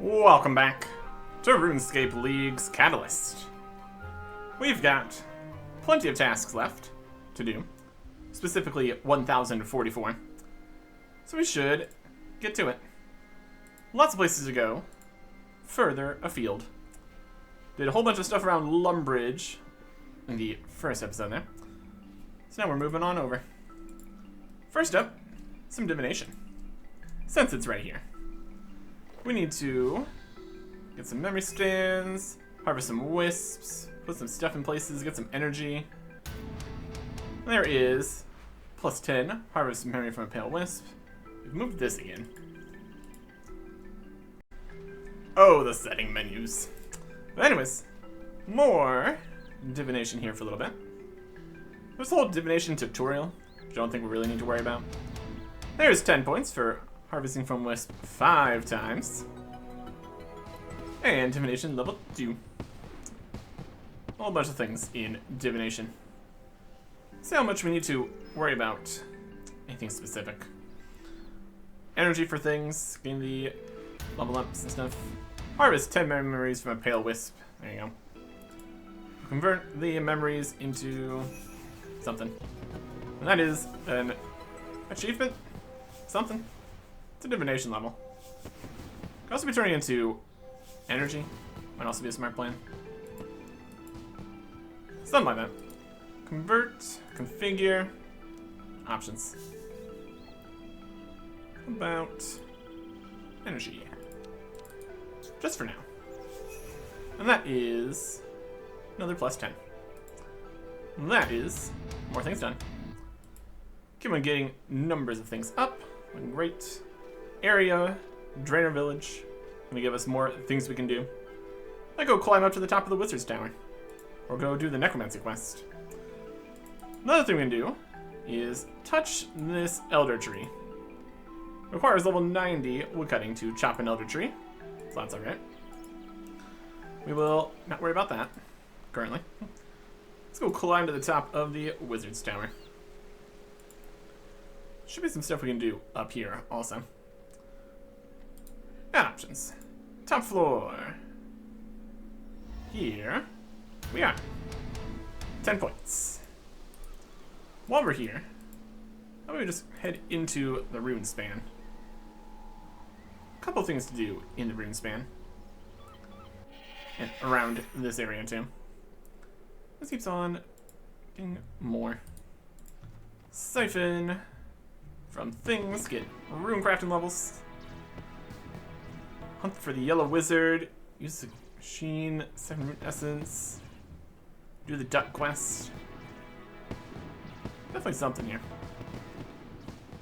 Welcome back to RuneScape League's Catalyst. We've got plenty of tasks left to do, specifically 1,044. So we should get to it. Lots of places to go, further afield. Did a whole bunch of stuff around Lumbridge in the first episode there. So now we're moving on over. First up, some divination. Since it's right here. We need to get some memory stands, harvest some wisps, put some stuff in places, get some energy. There is plus 10, harvest some memory from a pale wisp. We've moved this again. Oh, the setting menus. But anyways, more divination here for a little bit. There's a whole divination tutorial, which I don't think we really need to worry about. There's 10 points for harvesting from wisp 5 times. And divination level 2. A whole bunch of things in divination. See how much we need to worry about anything specific. Energy for things, getting the level ups and stuff. Harvest 10 memories from a pale wisp. There you go. Convert the memories into something. And that is an achievement. Something. It's a divination level. Could also be turning into energy. Might also be a smart plan. Something like that. Convert, configure, options. About energy. Just for now. And that is another plus 10. And that is more things done. Keep on getting numbers of things up. Great. Area, Drainer Village. Gonna give us more things we can do. I go climb up to the top of the Wizard's Tower. Or go do the Necromancy quest. Another thing we can do is touch this Elder Tree. Requires level 90 woodcutting to chop an Elder Tree. So that's alright. We will not worry about that currently. Let's go climb to the top of the Wizard's Tower. Should be some stuff we can do up here also. And options. Top floor. Here we are. 10 points. While we're here, how about we just head into the rune span? A couple things to do in the rune span. And around this area too. This keeps on getting more. Siphon from things, get rune crafting levels. Hunt for the yellow wizard, use the machine, 7 rune essence, do the duck quest. Definitely something here.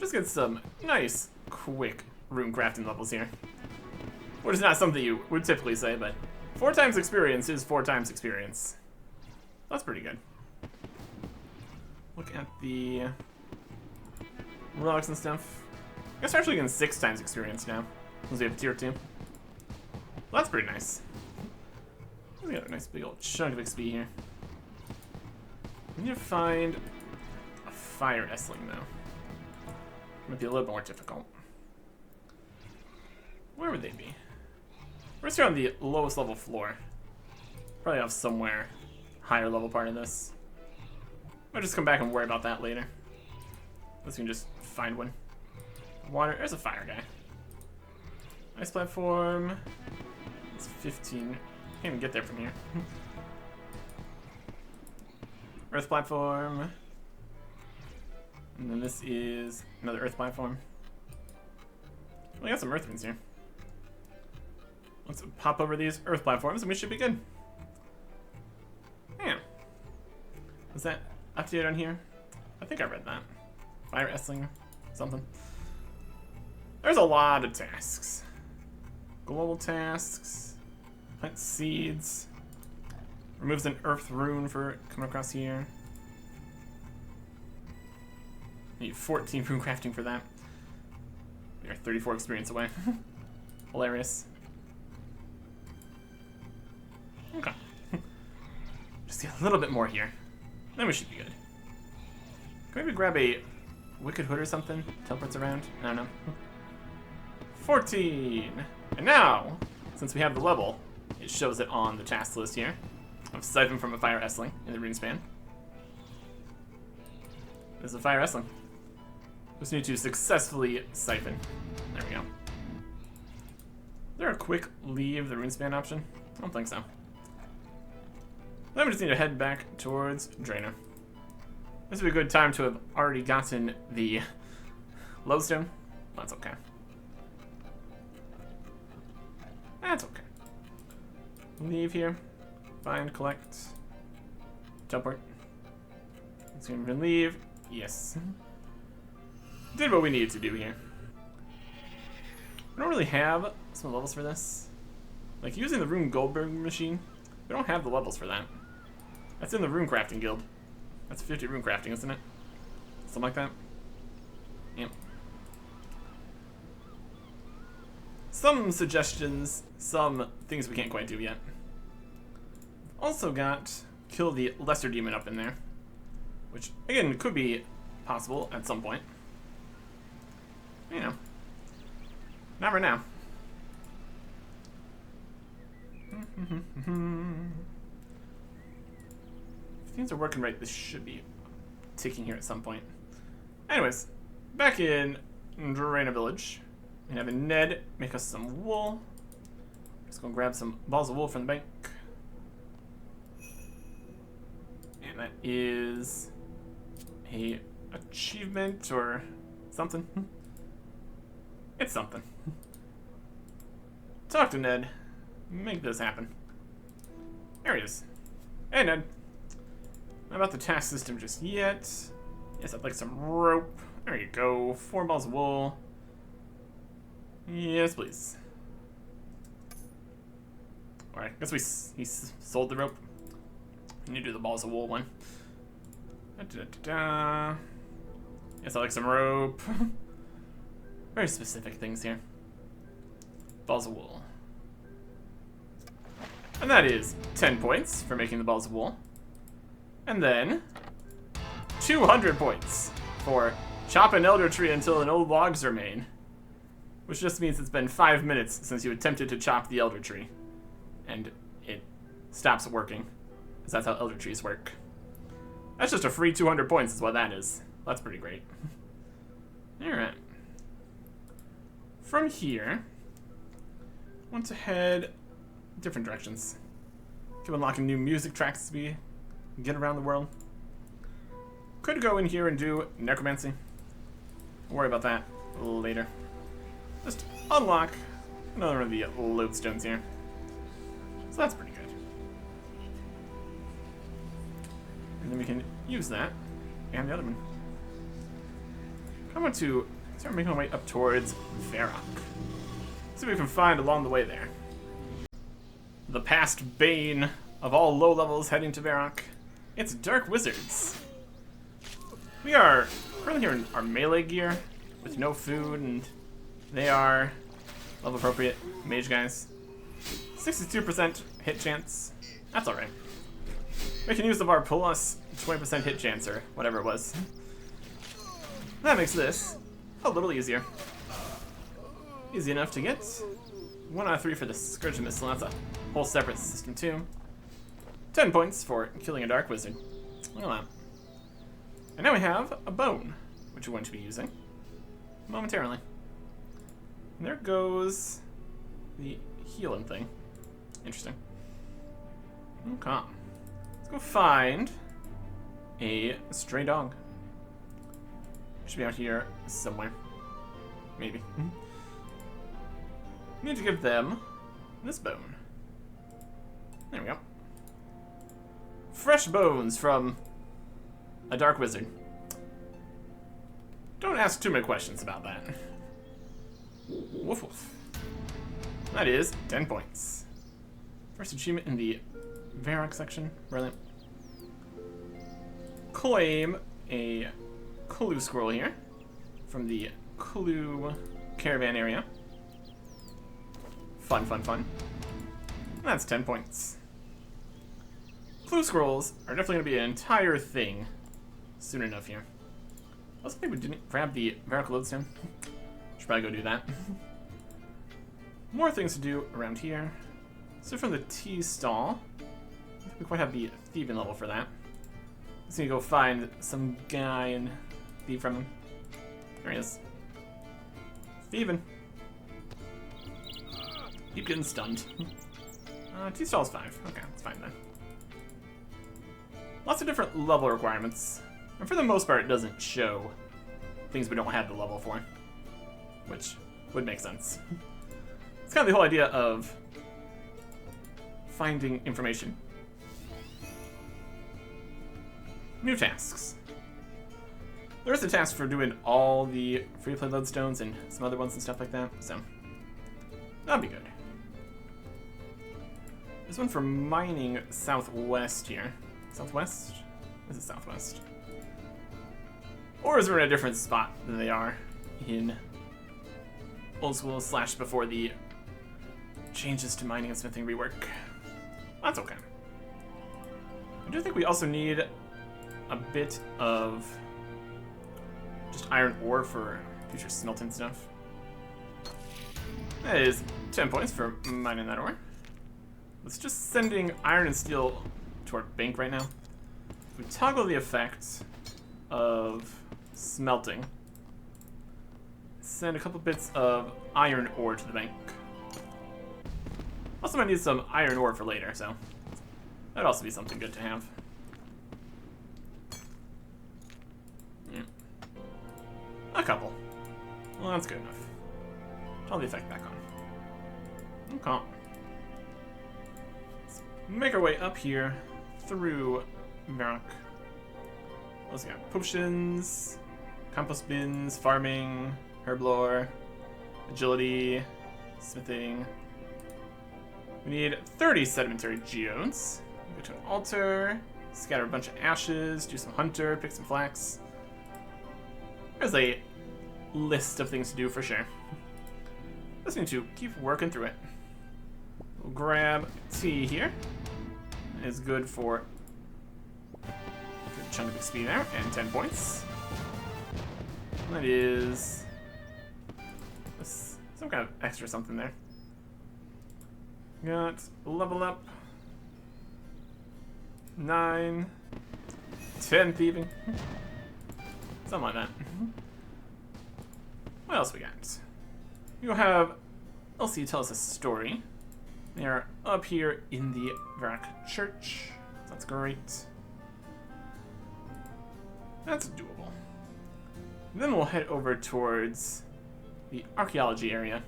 Just get some nice, quick rune crafting levels here. Which is not something you would typically say, but 4 times experience is 4 times experience. That's pretty good. Look at the relics and stuff. I guess we're actually getting 6 times experience now, because we have tier 2. Well, that's pretty nice. We got a nice big old chunk of XP here. We need to find a fire Essling though. Might be a little bit more difficult. Where would they be? We're just here on the lowest level floor. Probably have somewhere higher level part of this. I'll just come back and worry about that later. Unless we can just find one. Water, there's a fire guy. Ice platform. It's 15. Can't even get there from here. Earth platform. And then this is another earth platform. We got some earth runes here. Let's pop over these earth platforms and we should be good. Yeah. Was that updated on here? I think I read that. Fire Essling, something. There's a lot of tasks. Global tasks. Plant seeds. Removes an earth rune for coming across here. Need 14 rune crafting for that. We are 34 experience away. Hilarious. Okay. Just get a little bit more here. Then we should be good. Can we maybe grab a Wicked Hood or something? Teleports around? I don't know. 14! And now, since we have the level, it shows it on the task list here of Siphon from a Fire Essling in the rune span. There's a Fire Essling. Just need to successfully siphon. There we go. Is there a quick leave the rune span option? I don't think so. Then we just need to head back towards Draenor. This would be a good time to have already gotten the lodestone. That's okay. That's okay. Leave here. Find, collect. Teleport. Let's go and leave. Yes. Did what we needed to do here. We don't really have some levels for this. Like using the Rune Goldberg machine, we don't have the levels for that. That's in the Rune Crafting Guild. That's 50 Rune Crafting, isn't it? Something like that. Yep. Some suggestions, some things we can't quite do yet. Also got kill the Lesser Demon up in there, which again could be possible at some point. You know, not right now. If things are working right, this should be ticking here at some point. Anyways, back in Draenor Village, and having Ned make us some wool. Just gonna grab some balls of wool from the bank. And that is a achievement or something. It's something. Talk to Ned. Make this happen. There he is. Hey, Ned. Not about the task system just yet. Yes, I'd like some rope. There you go. 4 balls of wool. Yes, please. Alright, I guess he sold the rope. And you do the balls of wool one. Yes, I like some rope. Very specific things here. Balls of wool. And that is 10 points for making the balls of wool. And then 200 points for chop an elder tree until no logs remain. Which just means it's been 5 minutes since you attempted to chop the elder tree. And it stops working. Because that's how elder trees work. That's just a free 200 points is what that is. That's pretty great. Alright. From here, I want to head different directions. Keep unlocking new music tracks as we get around the world. Could go in here and do necromancy. We'll worry about that later. Just unlock another of the lodestones here. So that's pretty good. And then we can use that and the other one. I'm going to start making my way up towards Varrock. See what we can find along the way there. The past bane of all low levels heading to Varrock. It's Dark Wizards. We are currently here in our melee gear with no food, and they are level appropriate mage guys. 62% hit chance. That's alright. We can use the bar plus 20% hit chance or whatever it was. That makes this a little easier. Easy enough to get. 1 out of 3 for the Scourge Missile. That's a whole separate system too. 10 points for killing a Dark Wizard. Look at that. And now we have a bone, which we're going to be using momentarily. And there goes the healing thing. Interesting. Okay. Let's go find a stray dog. Should be out here somewhere. Maybe. Need to give them this bone. There we go. Fresh bones from a Dark Wizard. Don't ask too many questions about that. Woof woof. That is 10 points. First achievement in the Varrock section. Brilliant. Claim a clue scroll here from the clue caravan area. Fun, fun, fun. And that's 10 points. Clue scrolls are definitely going to be an entire thing soon enough here. I also think we didn't grab the Varrock lodestone. Should probably go do that. more things to do around here. So from the tea stall, I think we quite have the thieving level for that. Let's go find some guy and thieve from him. There he is. Thieving. Keep getting stunned. Tea stall's 5. Okay, that's fine then. Lots of different level requirements. And for the most part, it doesn't show things we don't have the level for. Which would make sense. It's kind of the whole idea of finding information. New tasks. There is a task for doing all the free-to-play lodestones and some other ones and stuff like that, so that'd be good. There's one for mining southwest here. Southwest? This is southwest. Or is it in a different spot than they are in old school / before the changes to mining and smithing rework? That's okay. I do think we also need a bit of just iron ore for future smelting stuff. That is 10 points for mining that ore. Let's just sending iron and steel to our bank right now. If we toggle the effect of smelting, send a couple bits of iron ore to the bank. Also might need some iron ore for later, so that'd also be something good to have. Yeah. A couple. Well, that's good enough. Turn the effect back on. Okay. Let's make our way up here through Varrock. Let's got potions, compost bins, farming, herb lore, agility, smithing. We need 30 sedimentary geodes. Go to an altar, scatter a bunch of ashes, do some hunter, pick some flax. There's a list of things to do for sure. Just need to keep working through it. We'll grab tea here. It's good for a good chunk of XP there, and 10 points. That is some kind of extra something there. Got level up. 9, 10 thieving. Something like that. What else we got? You'll have Elsie tell us a story. They are up here in the Varrock Church. That's great. That's doable. Then we'll head over towards the archaeology area.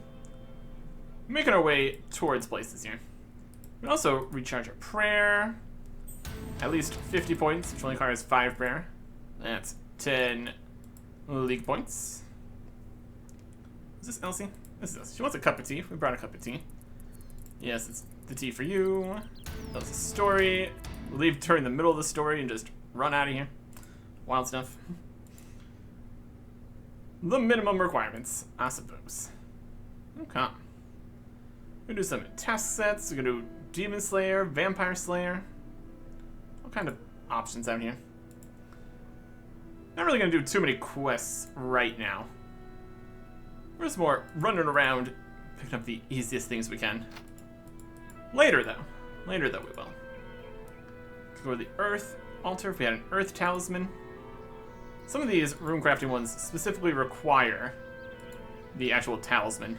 Making our way towards places here. We also recharge our prayer. At least 50 points, which only requires 5 prayer. That's 10 league points. Is this Elsie? This is Elsie. She wants a cup of tea. We brought a cup of tea. Yes, it's the tea for you. That was a story. We'll leave during the middle of the story and just run out of here. Wild stuff. The minimum requirements, I suppose. Okay. We're gonna do some task sets. We're gonna do Demon Slayer, Vampire Slayer. All kind of options out here. Not really gonna do too many quests right now. We're just more running around, picking up the easiest things we can. Later though. Later though we will. Go to the Earth altar if we had an Earth talisman. Some of these rune crafting ones specifically require the actual talisman.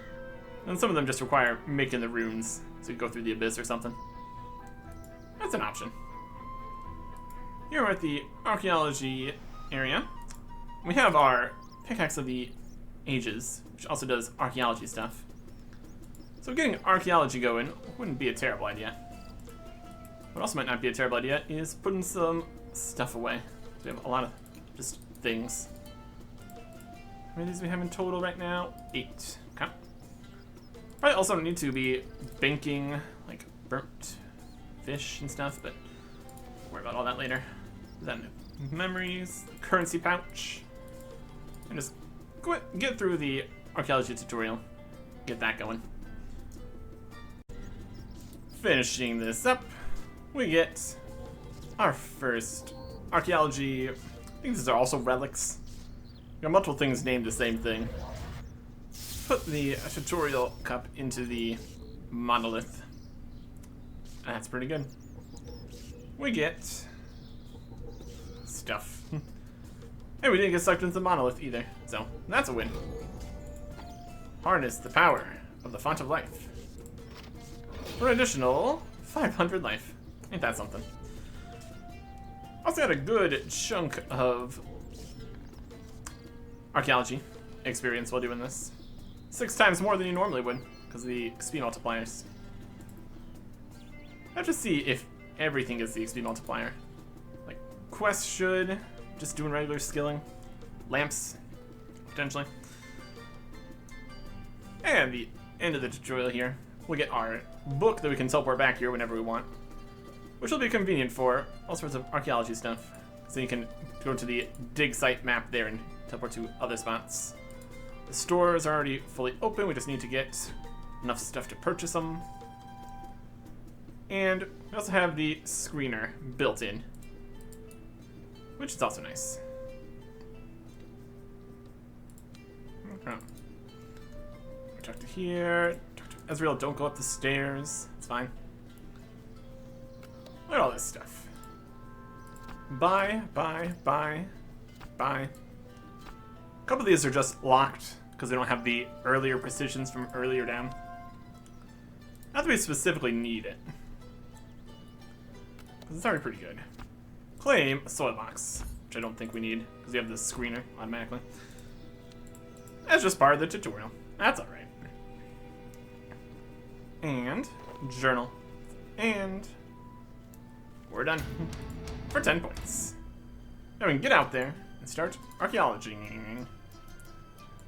And some of them just require making the runes so you go through the abyss or something. That's an option. Here we're at the archaeology area. We have our Pickaxe of the Ages, which also does archaeology stuff. So getting archaeology going wouldn't be a terrible idea. What also might not be a terrible idea is putting some stuff away. So we have a lot of just things. How many of these do we have in total right now? 8. Okay. Probably also don't need to be banking like burnt fish and stuff, but we'll worry about all that later. Then memories, currency pouch, and just get through the archaeology tutorial. Get that going. Finishing this up, we get our first archaeology. I think these are also relics. We got multiple things named the same thing. put the tutorial cup into the monolith. That's pretty good. We get stuff. Hey, we didn't get sucked into the monolith either, so that's a win. Harness the power of the font of life for an additional 500 life. Ain't that something? Also got a good chunk of archaeology experience while doing this. 6 times more than you normally would because of the XP multipliers. I have to see if everything gets the XP multiplier. Like, quests should, just doing regular skilling. Lamps, potentially. And the end of the tutorial here, we'll get our book that we can teleport back here whenever we want. Which will be convenient for all sorts of archaeology stuff. So you can go to the dig site map there and teleport to other spots. The stores are already fully open, we just need to get enough stuff to purchase them. And we also have the screener built in, which is also nice. Okay. Talk to here. Talk to Ezreal, don't go up the stairs. It's fine. Look at all this stuff. Buy. A couple of these are just locked because they don't have the earlier precisions from earlier down. Not that we specifically need it. Because it's already pretty good. Claim a soil box, which I don't think we need because we have the screener automatically. That's just part of the tutorial. That's alright. And journal. And we're done. For 10 points. Now we can get out there and start archaeology.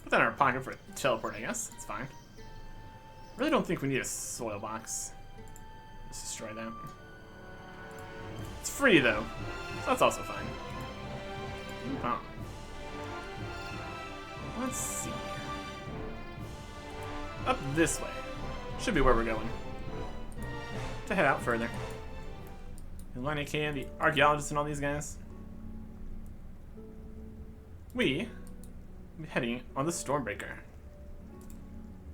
Put that in our pocket for a teleport, I guess. It's fine. Really don't think we need a soil box. Let's destroy that. It's free though, so that's also fine. Huh. Let's see. Up this way. Should be where we're going. To head out further. Elena K, the archaeologist, and all these guys. We will be heading on the Stormbreaker.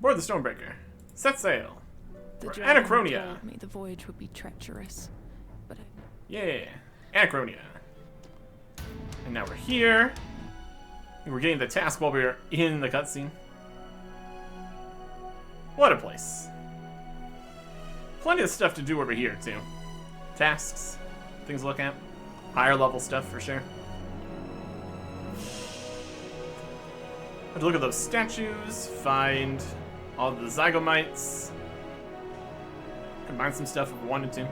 Board the Stormbreaker. Set sail. For Anachronia. Told me the voyage would be treacherous, but Yeah, Anachronia. And now we're here. And we're getting the task while we're in the cutscene. What a place. Plenty of stuff to do over here, too. Tasks, things to look at. Higher level stuff, for sure. Have to look at those statues, find all the Zygomites. Combine some stuff if we wanted to.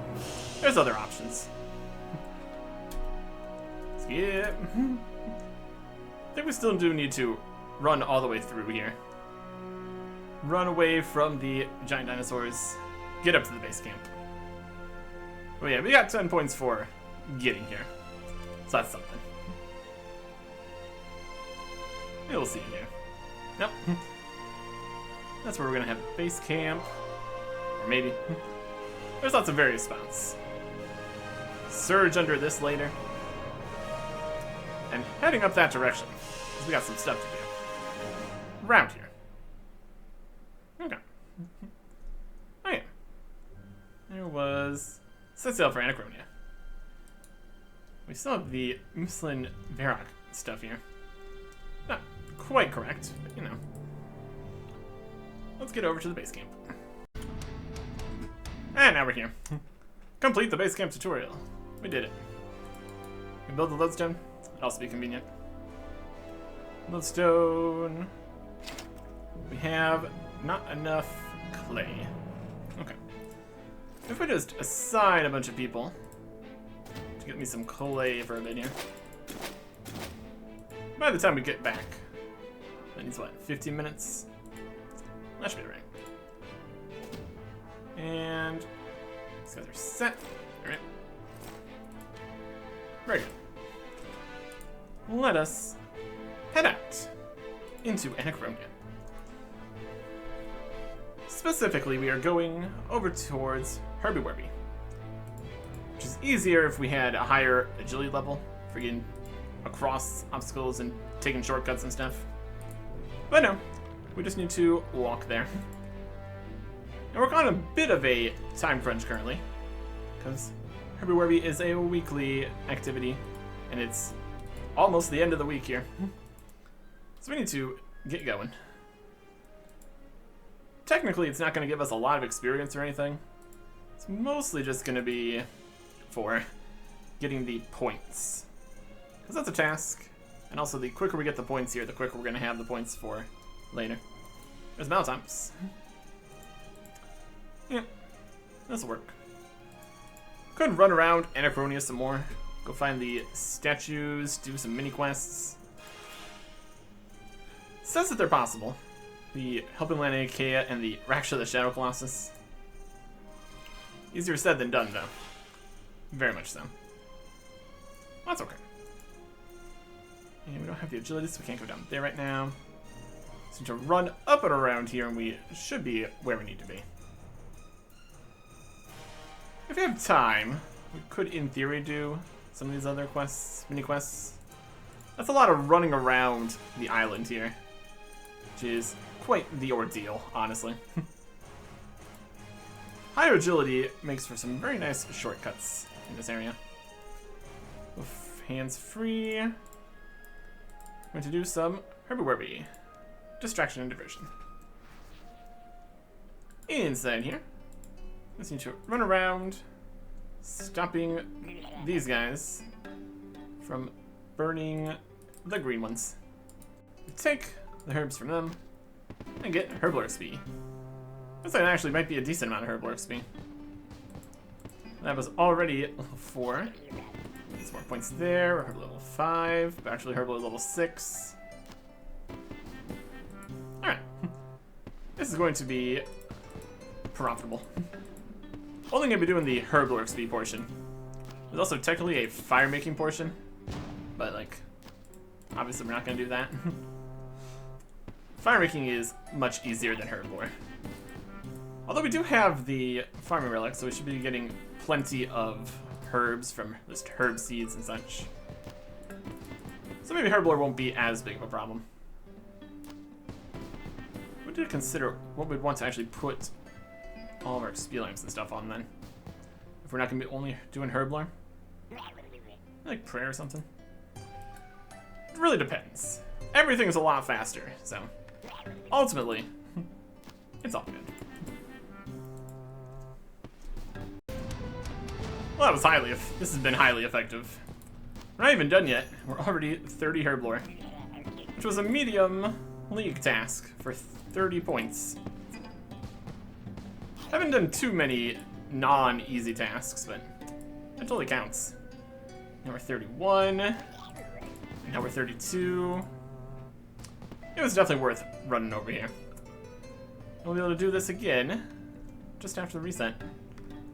There's other options. Skip. I think we still do need to run all the way through here. Run away from the giant dinosaurs. Get up to the base camp. But yeah, we got 10 points for getting here. So that's something. Maybe we'll see you here. Nope. That's where we're gonna have base camp. Or maybe. There's lots of various spots. Surge under this later. And heading up that direction. Because we got some stuff to do. Around here. Okay. Oh yeah. There was set sail for Anachronia. We still have the Muslin Varrock stuff here. Not quite correct, but you know. Let's get over to the base camp. And now we're here. Complete the base camp tutorial. We did it. We build the lodestone. It'd also be convenient. Lodestone. We have not enough clay. Okay. If we just assign a bunch of people to get me some clay for a bit here. By the time we get back, that needs what, 15 minutes? That should be right. And these guys are set. Alright. Very good. Let us head out into Anachronia. Specifically, we are going over towards Herby Werby, which is easier if we had a higher agility level for getting across obstacles and taking shortcuts and stuff. But no, We just need to walk there. And we're on a bit of a time crunch currently, because Herby Werby is a weekly activity, and it's almost the end of the week here. So we need to get going. Technically, it's not going to give us a lot of experience or anything. It's mostly just going to be for getting the points. Because that's a task. And also, the quicker we get the points here, the quicker we're going to have the points for later. There's Malatimes. Yeah, this'll work. Could run around Anachronia some more. Go find the statues, do some mini quests. It says that they're possible. The Helping Land Achaea and the Raksha the Shadow Colossus. Easier said than done, though. Very much so. That's okay. And we don't have the agility, so we can't go down there right now. So to run up and around here, and we should be where we need to be. If we have time, we could, in theory, do some of these other quests, mini quests. That's a lot of running around the island here, which is quite the ordeal, honestly. Higher agility makes for some very nice shortcuts in this area. With hands free, I'm going to do some Herby Werby. Distraction and diversion. Inside here, just need to run around, stopping these guys from burning the green ones. Take the herbs from them and get Herbal XP. Looks like it actually might be a decent amount of Herbal XP. That was already level 4. Some more points there. We're Herbal level 5, but actually Herbal level 6. Alright. This is going to be profitable. Only going to be doing the Herbal XP portion. There's also technically a fire making portion, but like, obviously we're not going to do that. Fire making is much easier than Herblore. Although we do have the farming relic, so we should be getting plenty of herbs from just herb seeds and such. So maybe Herblore won't be as big of a problem. We did consider what we'd want to actually put all of our XP lamps and stuff on then. If we're not going to be only doing Herblore. Like prayer or something. It really depends. Everything's a lot faster, so ultimately, it's all good. Well, this has been highly effective. We're not even done yet. We're already 30 Herblore, which was a medium league task for 30 points. I haven't done too many non-easy tasks, but that totally counts. Now we're 31. Now we're 32. It was definitely worth running over here. We'll be able to do this again just after the reset.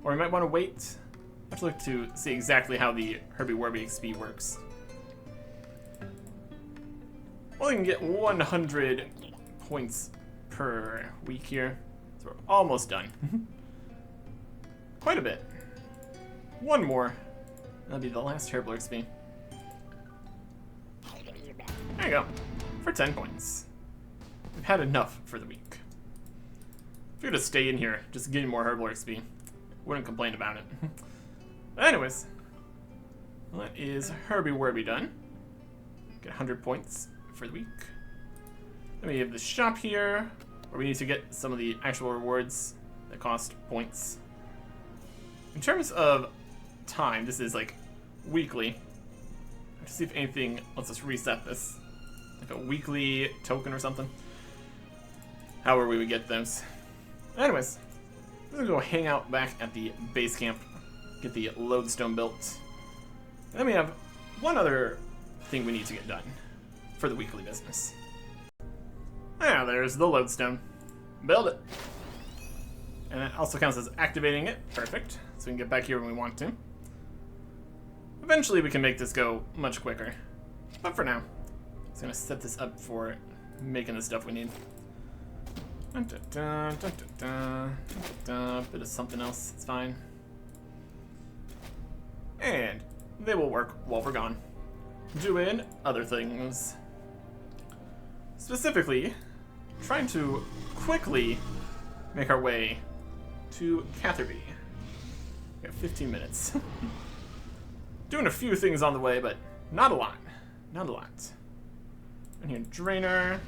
Or we might want to wait. I have to look to see exactly how the Herby Werby XP works. Well, we can get 100 points per week here. So we're almost done. Quite a bit. One more. That'll be the last Herbal XP. There you go. For 10 points. We've had enough for the week. If we could just stay in here, just getting more Herbal XP, wouldn't complain about it. But anyways, that is Herby Werby done. Get 100 points for the week. Then we have the shop here, where we need to get some of the actual rewards that cost points. In terms of time, this is like weekly. Let's see if anything lets us reset this. Like a weekly token or something. However we would get those. Anyways, we're gonna go hang out back at the base camp. Get the lodestone built. And then we have one other thing we need to get done for the weekly business. Ah, there's the lodestone. Build it. And it also counts as activating it. Perfect. So we can get back here when we want to. Eventually we can make this go much quicker. But for now, I'm just gonna set this up for making the stuff we need. Bit of something else, it's fine. And they will work while we're gone. Doing other things. Specifically, trying to quickly make our way to Catherby. We have 15 minutes. Doing a few things on the way, but not a lot. Not a lot. And here, Drainer.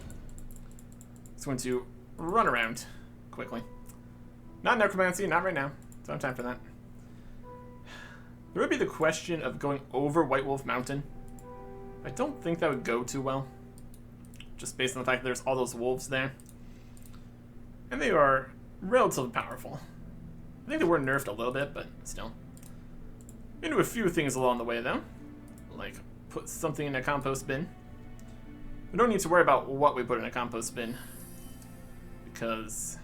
It's going to run around quickly. Not necromancy, not right now. Don't have time for that. There would be the question of going over White Wolf Mountain. I don't think that would go too well. Just based on the fact that there's all those wolves there. And they are relatively powerful. I think they were nerfed a little bit, but still. We can do a few things along the way, though. Like, put something in a compost bin. We don't need to worry about what we put in a compost bin, because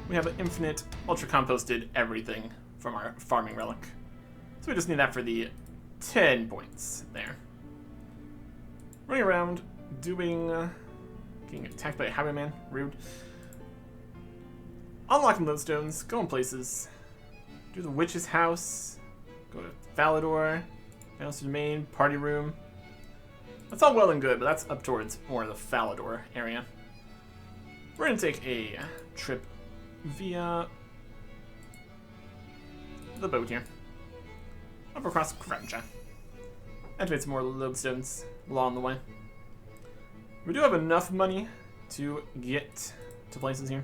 we have an infinite ultra composted everything from our farming relic. So we just need that for the 10 points there. Running around, doing... getting attacked by a highwayman. Rude. Unlocking lodestones, going places. Do the witch's house. Go to Falador. House domain, party room. That's all well and good, but that's up towards more of the Falador area. We're going to take a trip via the boat here. Up across Kremcha. Activate some more lodestones along the way. We do have enough money to get to places here.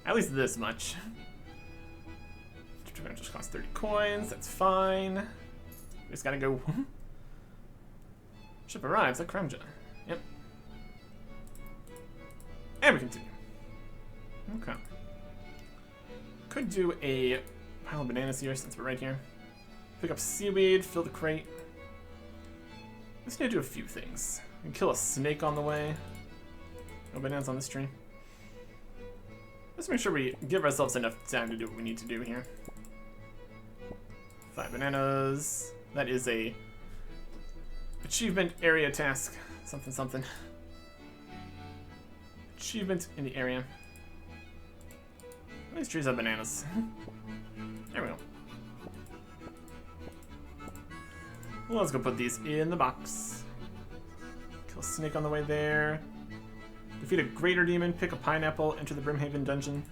At least this much. Just costs 30 coins, that's fine. We just gotta go. Ship arrives at Kremja. Yep. And we continue. Okay. Could do a pile of bananas here since we're right here. Pick up seaweed, fill the crate. Just need to do a few things. We can kill a snake on the way. No bananas on this tree. Let's make sure we give ourselves enough time to do what we need to do here. 5 bananas. That is a achievement area task. Something, something. Achievement in the area. These trees have bananas. There we go. Well, let's go put these in the box. Kill a snake on the way there. Defeat a greater demon, pick a pineapple, enter the Brimhaven dungeon.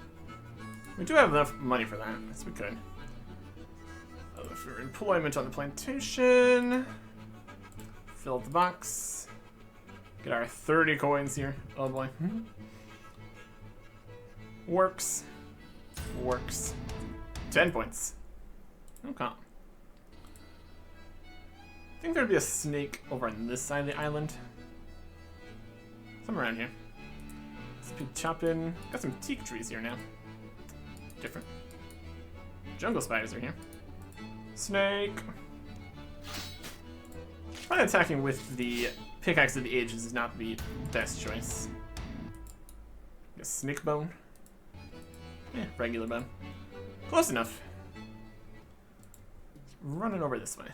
We do have enough money for that, so we could. For employment on the plantation. Fill up the box. Get our 30 coins here. Oh boy. Works. Works. 10 points. Okay. I think there'd be a snake over on this side of the island. Somewhere around here. Let's be chopping. Got some teak trees here now. Different. Jungle spiders are here. Snake. Probably attacking with the pickaxe of the ages is not the best choice. A snake bone. Yeah, regular bone. Close enough. Running over this way.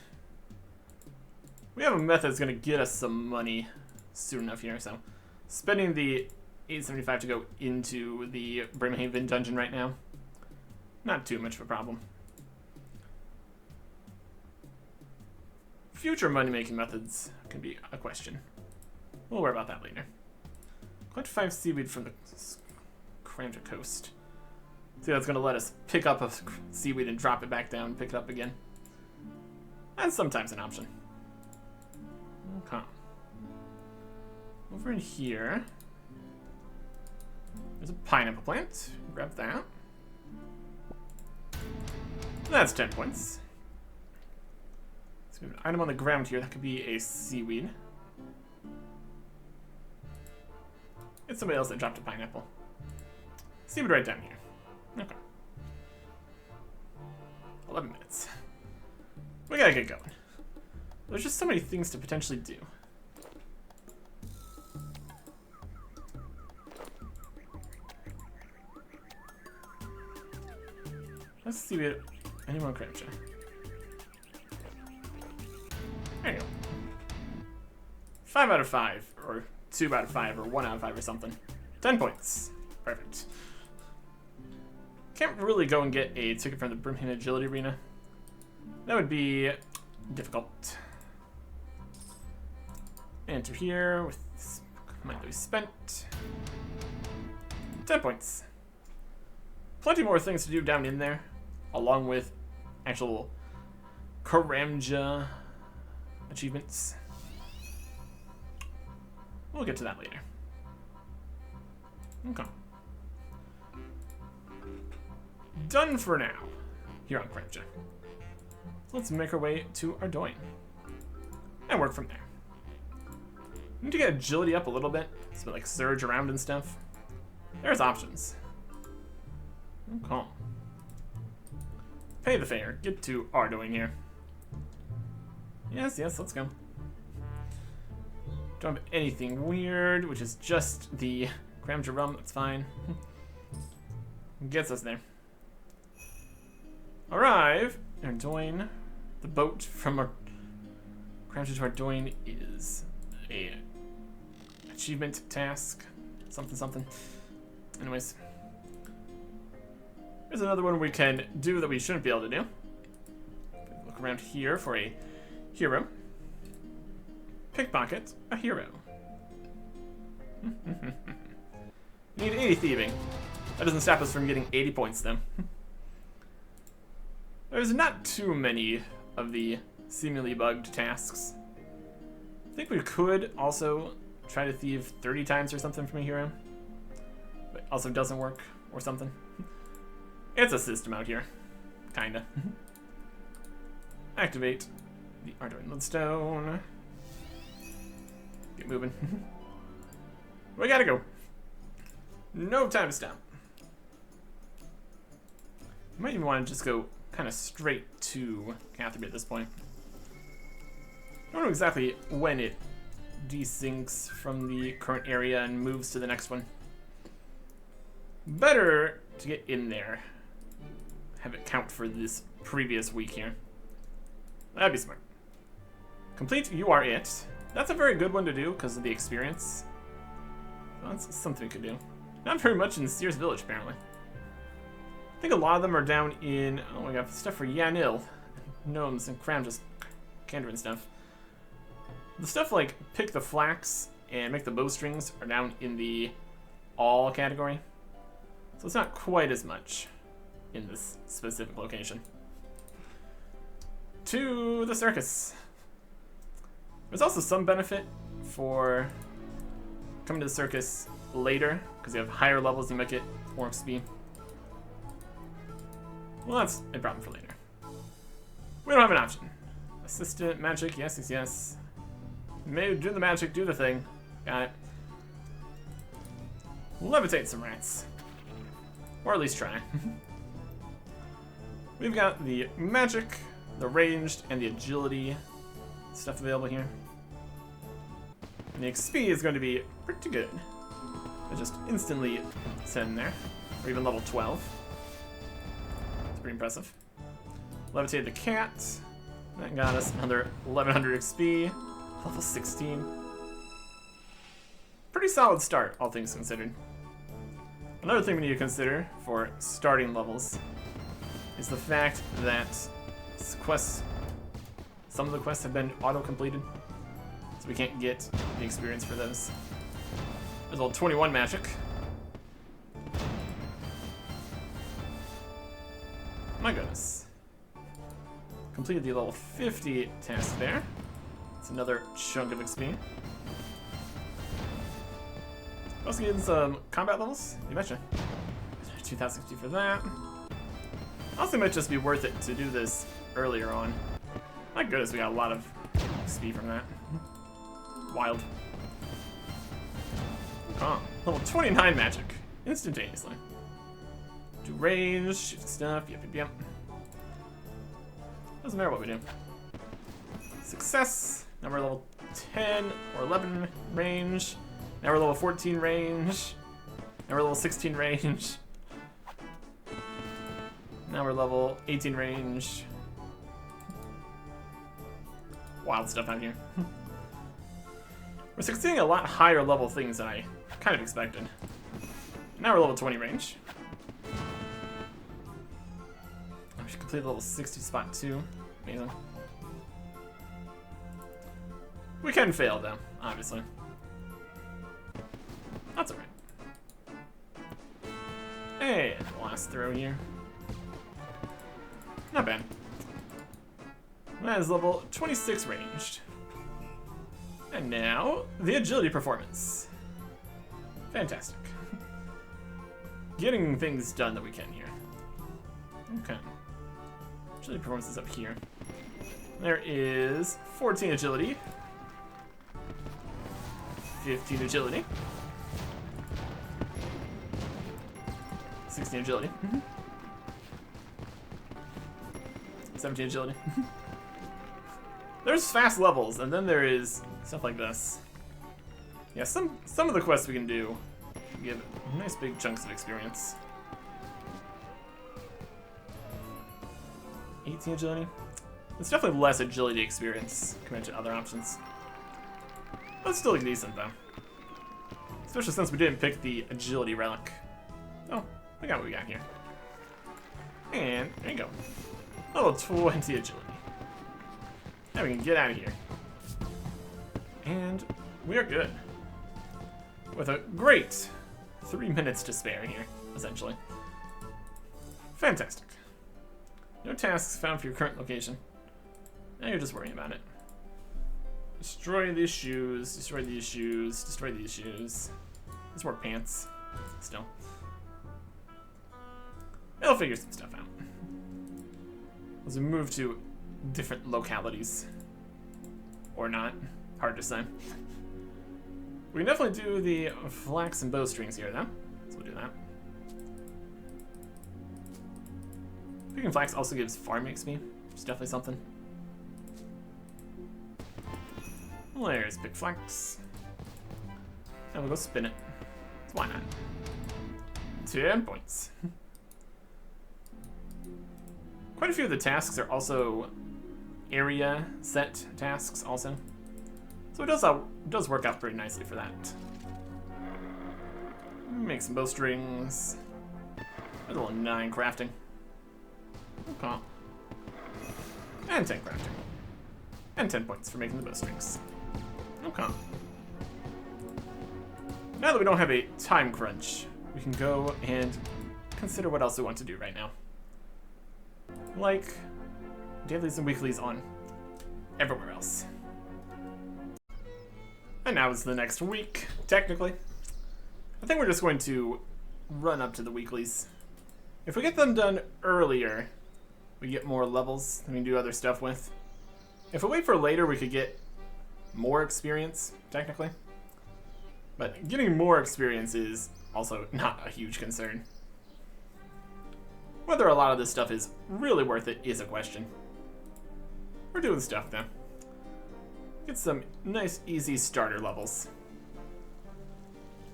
We have a method that's going to get us some money soon enough here, so spending the 875 to go into the Brimhaven dungeon right now, not too much of a problem. Future money-making methods can be a question. We'll worry about that later. Collect 5 seaweed from the Kremja coast. See, that's going to let us pick up a seaweed and drop it back down, pick it up again. That's sometimes an option. Okay. Over in here, there's a pineapple plant. Grab that. That's 10 points. So we have an item on the ground here. That could be a seaweed. It's somebody else that dropped a pineapple. Seaweed right down here. Okay. 11 minutes. We gotta get going. There's just so many things to potentially do. Let's see what anyone Kremcha. There you go. 5 out of 5, or 2 out of 5, or 1 out of 5 or something. 10 points. Perfect. Can't really go and get a ticket from the Brimhaven Agility Arena. That would be difficult. Enter here with Money we spent. 10 points. Plenty more things to do down in there, along with actual Karamja achievements. We'll get to that later. Okay. Done for now, here on Karamja. Let's make our way to Ardoin and work from there. Need to get agility up a little bit, so like surge around and stuff. There's options. Okay. Pay the fare. Get to Ardoin here. Yes, let's go. Don't have anything weird, which is just the Karamja rum. That's fine. Gets us there. Arrive in Ardoin. The boat from our Karamja to Ardoin is a achievement task. Something. Anyways. Here's another one we can do that we shouldn't be able to do. Look around here for a hero. Pickpocket a hero. Need 80 thieving. That doesn't stop us from getting 80 points though. There's not too many of the seemingly bugged tasks. I think we could also try to thieve 30 times or something from a hero. But also doesn't work or something. It's a system out here. Kinda. Activate the Ardoin Lodestone. Get moving. We gotta go. No time to stop. Might even want to just go kind of straight to Catherby at this point. I don't know exactly when it desyncs from the current area and moves to the next one. Better to get in there. Have it count for this previous week here. That'd be smart. Complete You Are It. That's a very good one to do because of the experience. Well, that's something we could do. Not very much in Sears Village, apparently. I think a lot of them are down in... Oh, we got stuff for Yanil. Gnomes and Karamja's Kandra and stuff. The stuff like Pick the Flax and Make the Bowstrings are down in the All category. So it's not quite as much in this specific location. To the circus. There's also some benefit for coming to the circus later, because you have higher levels, you might get more XP. Well, that's a problem for later. We don't have an option. Assistant, magic, yes. Maybe do the magic, do the thing. Got it. Levitate some rats. Or at least try. We've got the magic, the ranged, and the agility stuff available here. And the XP is going to be pretty good. I just instantly send there. Or even level 12. It's pretty impressive. Levitated the cat. That got us another 1100 XP. Level 16. Pretty solid start, all things considered. Another thing we need to consider for starting levels is the fact that some of the quests have been auto-completed, so we can't get the experience for those. There's level 21 magic. My goodness. Completed the level 50 task there. It's another chunk of XP. Also getting some combat levels, you betcha. 2000 XP for that. Also might just be worth it to do this earlier on. My goodness, we got a lot of XP from that. Wild. Oh, level 29 magic. Instantaneously. Do range, shift stuff, yep. Doesn't matter what we do. Success. Now we're level 10 or 11 range. Now we're level 14 range. Now we're level 16 range. Now we're level 18 range. Wild stuff out here. We're succeeding at a lot higher level things than I kind of expected. Now we're level 20 range. We should complete level 60 spot 2. Amazing. We can fail though, obviously. blast throw here. Not bad. That is level 26 ranged. And now, the agility performance. Fantastic. Getting things done that we can here. Okay. Agility performance is up here. There is 14 agility. 15 agility. 16 agility. 17 agility. There's fast levels, and then there is stuff like this. Yeah, some of the quests we can do give nice big chunks of experience. 18 agility. It's definitely less agility experience compared to other options. But it's still decent, though. Especially since we didn't pick the agility relic. Oh, we got what we got here. And there you go. Level 20 agility. Now we can get out of here. And we are good. With a great 3 minutes to spare here, essentially. Fantastic. No tasks found for your current location. Now you're just worrying about it. Destroy these shoes, destroy these shoes, destroy these shoes. There's more pants. Still. It'll figure some stuff out. As we move to different localities. Or not. Hard to say. We can definitely do the flax and bowstrings here, though. So we'll do that. Picking flax also gives farm XP, which is definitely something. There's pick flax. And we'll go spin it. So why not? 10 points. Quite a few of the tasks are also area set tasks also. So it does work out pretty nicely for that. Make some bowstrings. A little 9 crafting. Okay. And 10 crafting. And 10 points for making the bowstrings. Okay. Now that we don't have a time crunch, we can go and consider what else we want to do right now. Like dailies and weeklies on everywhere else. And now it's the next week, technically. I think we're just going to run up to the weeklies. If we get them done earlier, we get more levels that we can do other stuff with. If we wait for later, we could get more experience, technically. But getting more experience is also not a huge concern. Whether a lot of this stuff is really worth it is a question. We're doing stuff, though. Get some nice, easy starter levels.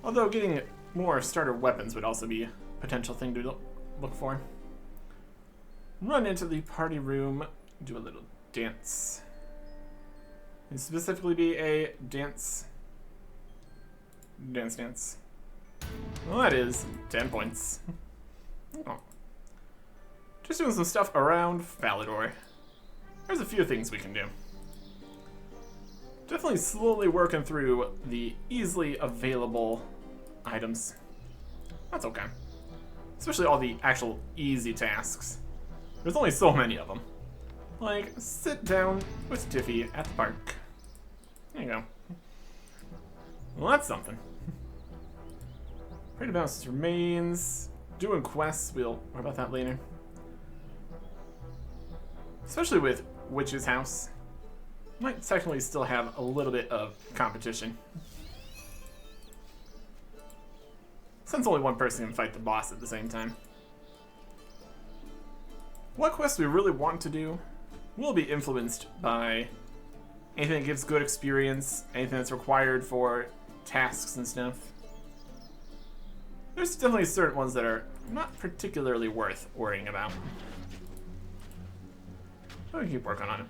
Although getting more starter weapons would also be a potential thing to look for. Run into the party room, do a little dance. And specifically be a dance. Dance. Well, that is 10 points. Oh. Just doing some stuff around Falador. There's a few things we can do. Definitely slowly working through the easily available items. That's okay. Especially all the actual easy tasks. There's only so many of them. Like, sit down with Tiffy at the park. There you go. Well, that's something. Pray to bounce remains. Doing quests, we'll worry about that later. Especially with Witch's House. Might technically still have a little bit of competition. Since only one person can fight the boss at the same time. What quests we really want to do will be influenced by anything that gives good experience, anything that's required for tasks and stuff. There's definitely certain ones that are not particularly worth worrying about. But we can keep working on it.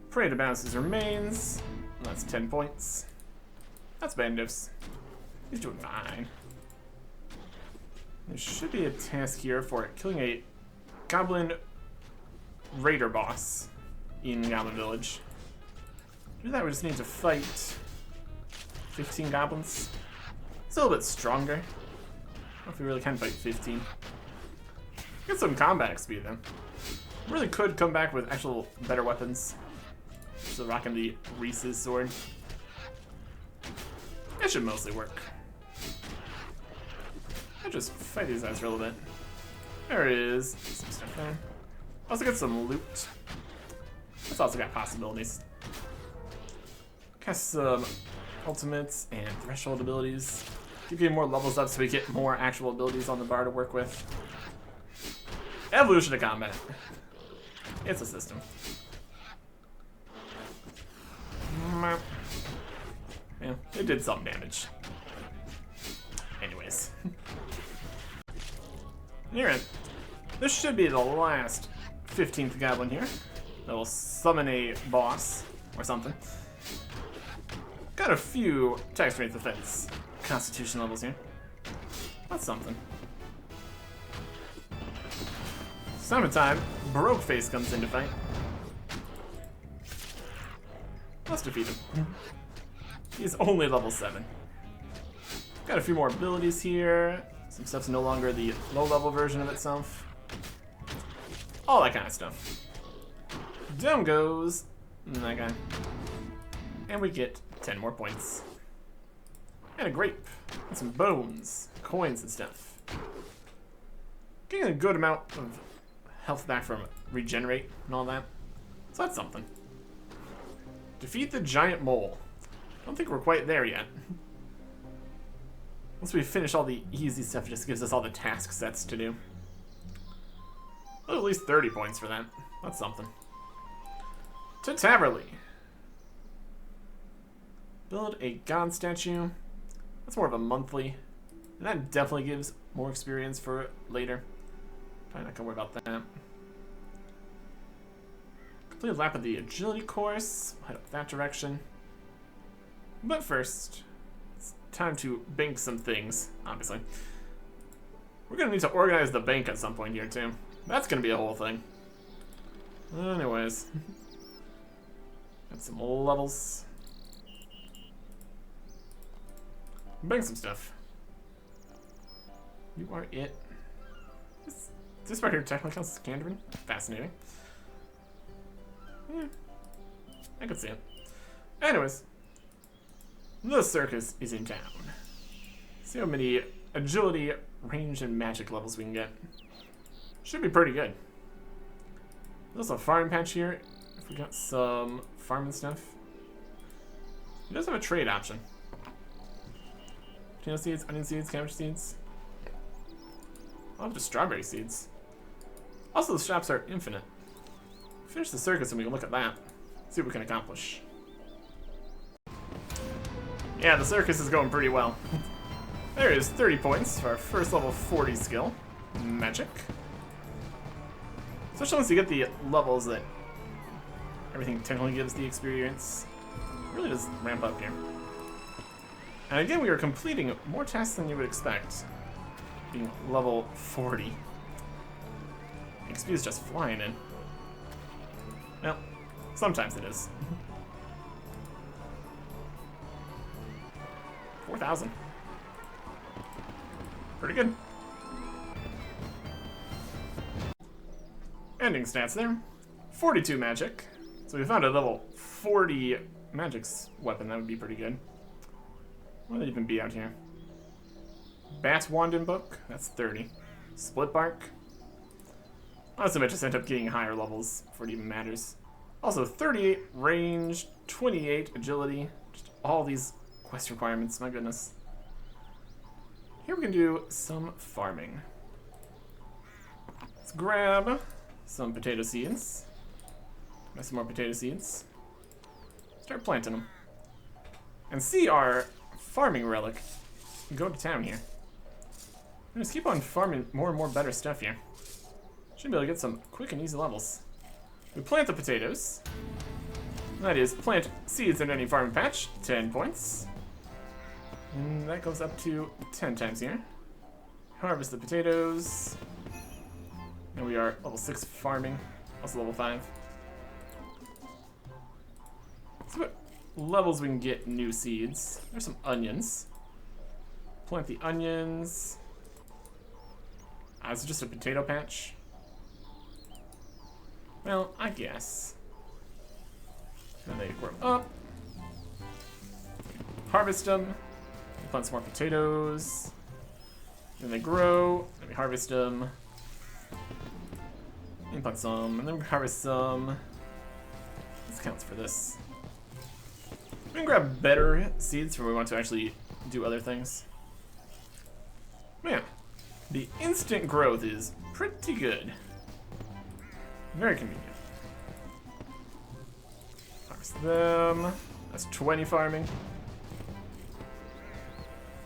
Pray to bounce his remains. That's 10 points. That's Bandos. He's doing fine. There should be a task here for killing a goblin raider boss in Goblin Village. To do that, we just need to fight 15 goblins. It's a little bit stronger. if we really can fight 15. Get some combat XP then. Really could come back with actual better weapons. So rocking the Reese's sword. It should mostly work. I'll just fight these guys for a little bit. There is some stuff there. Also get some loot. It's also got possibilities. Cast some ultimates and threshold abilities. Keep getting more levels up so we get more actual abilities on the bar to work with. Evolution of combat. It's a system. Yeah, it did some damage. Anyways. Alright. This should be the last 15th goblin here. That will summon a boss or something. Got a few attack strength defense constitution levels here. That's something. Summertime, Baroque Face comes into fight. Let's defeat him. He's only level 7. Got a few more abilities here. Some stuff's no longer the low-level version of itself. All that kind of stuff. Down goes that guy. And we get 10 more points. And a grape. And some bones, coins and stuff. Getting a good amount of health back from regenerate and all that. So that's something. Defeat the giant mole. I don't think we're quite there yet. Once we finish all the easy stuff, it just gives us all the task sets to do. Well, at least 30 points for that. That's something. To Taverley. Build a god statue. That's more of a monthly. And that definitely gives more experience for later. Probably not gonna worry about that. Complete a lap of the agility course. Head up that direction. But first, it's time to bank some things, obviously. We're gonna need to organize the bank at some point here too. That's gonna be a whole thing. Anyways. Got some levels. Bank some stuff. You are it. This right here technically counts as Canterbury. Fascinating. Yeah. I could see it. Anyways. The circus is in town. See how many agility, range, and magic levels we can get. Should be pretty good. There's also a farm patch here. If we got some farming stuff. It does have a trade option. Potato seeds, onion seeds, cabbage seeds. I'll have the strawberry seeds. Also, the shops are infinite. Finish the circus and we can look at that. See what we can accomplish. Yeah, the circus is going pretty well. There is 30 points for our first level 40 skill. Magic. Especially once you get the levels that everything technically gives the experience. It really does ramp up here. And again, we are completing more tasks than you would expect. Being level 40. XP is just flying in. Well, sometimes it is. 4,000. Pretty good. Ending stats there. 42 magic. So we found a level 40 magic's weapon. That would be pretty good. What would it even be out here? Bat Wand and Book. That's 30. Split Bark. Honestly, I might just end up getting higher levels before it even matters. Also, 38 range, 28 agility. Just all these quest requirements, my goodness. Here we can do some farming. Let's grab some potato seeds. Buy some more potato seeds. Start planting them. And see our farming relic. Go to town here. And just keep on farming more and more better stuff here. Should be able to get some quick and easy levels. We plant the potatoes. That is, plant seeds in any farming patch, 10 points. And that goes up to 10 times here. Harvest the potatoes. And we are level 6 farming, also level 5. So what levels we can get new seeds. There's some onions. Plant the onions. Is it just a potato patch? Well, I guess. And they grow up. Harvest them. Plant some more potatoes. Then they grow. Then we harvest them. And plant some. And then we harvest some. This counts for this. We can grab better seeds when we want to actually do other things. Man, the instant growth is pretty good. Very convenient. Harvest them. That's 20 farming.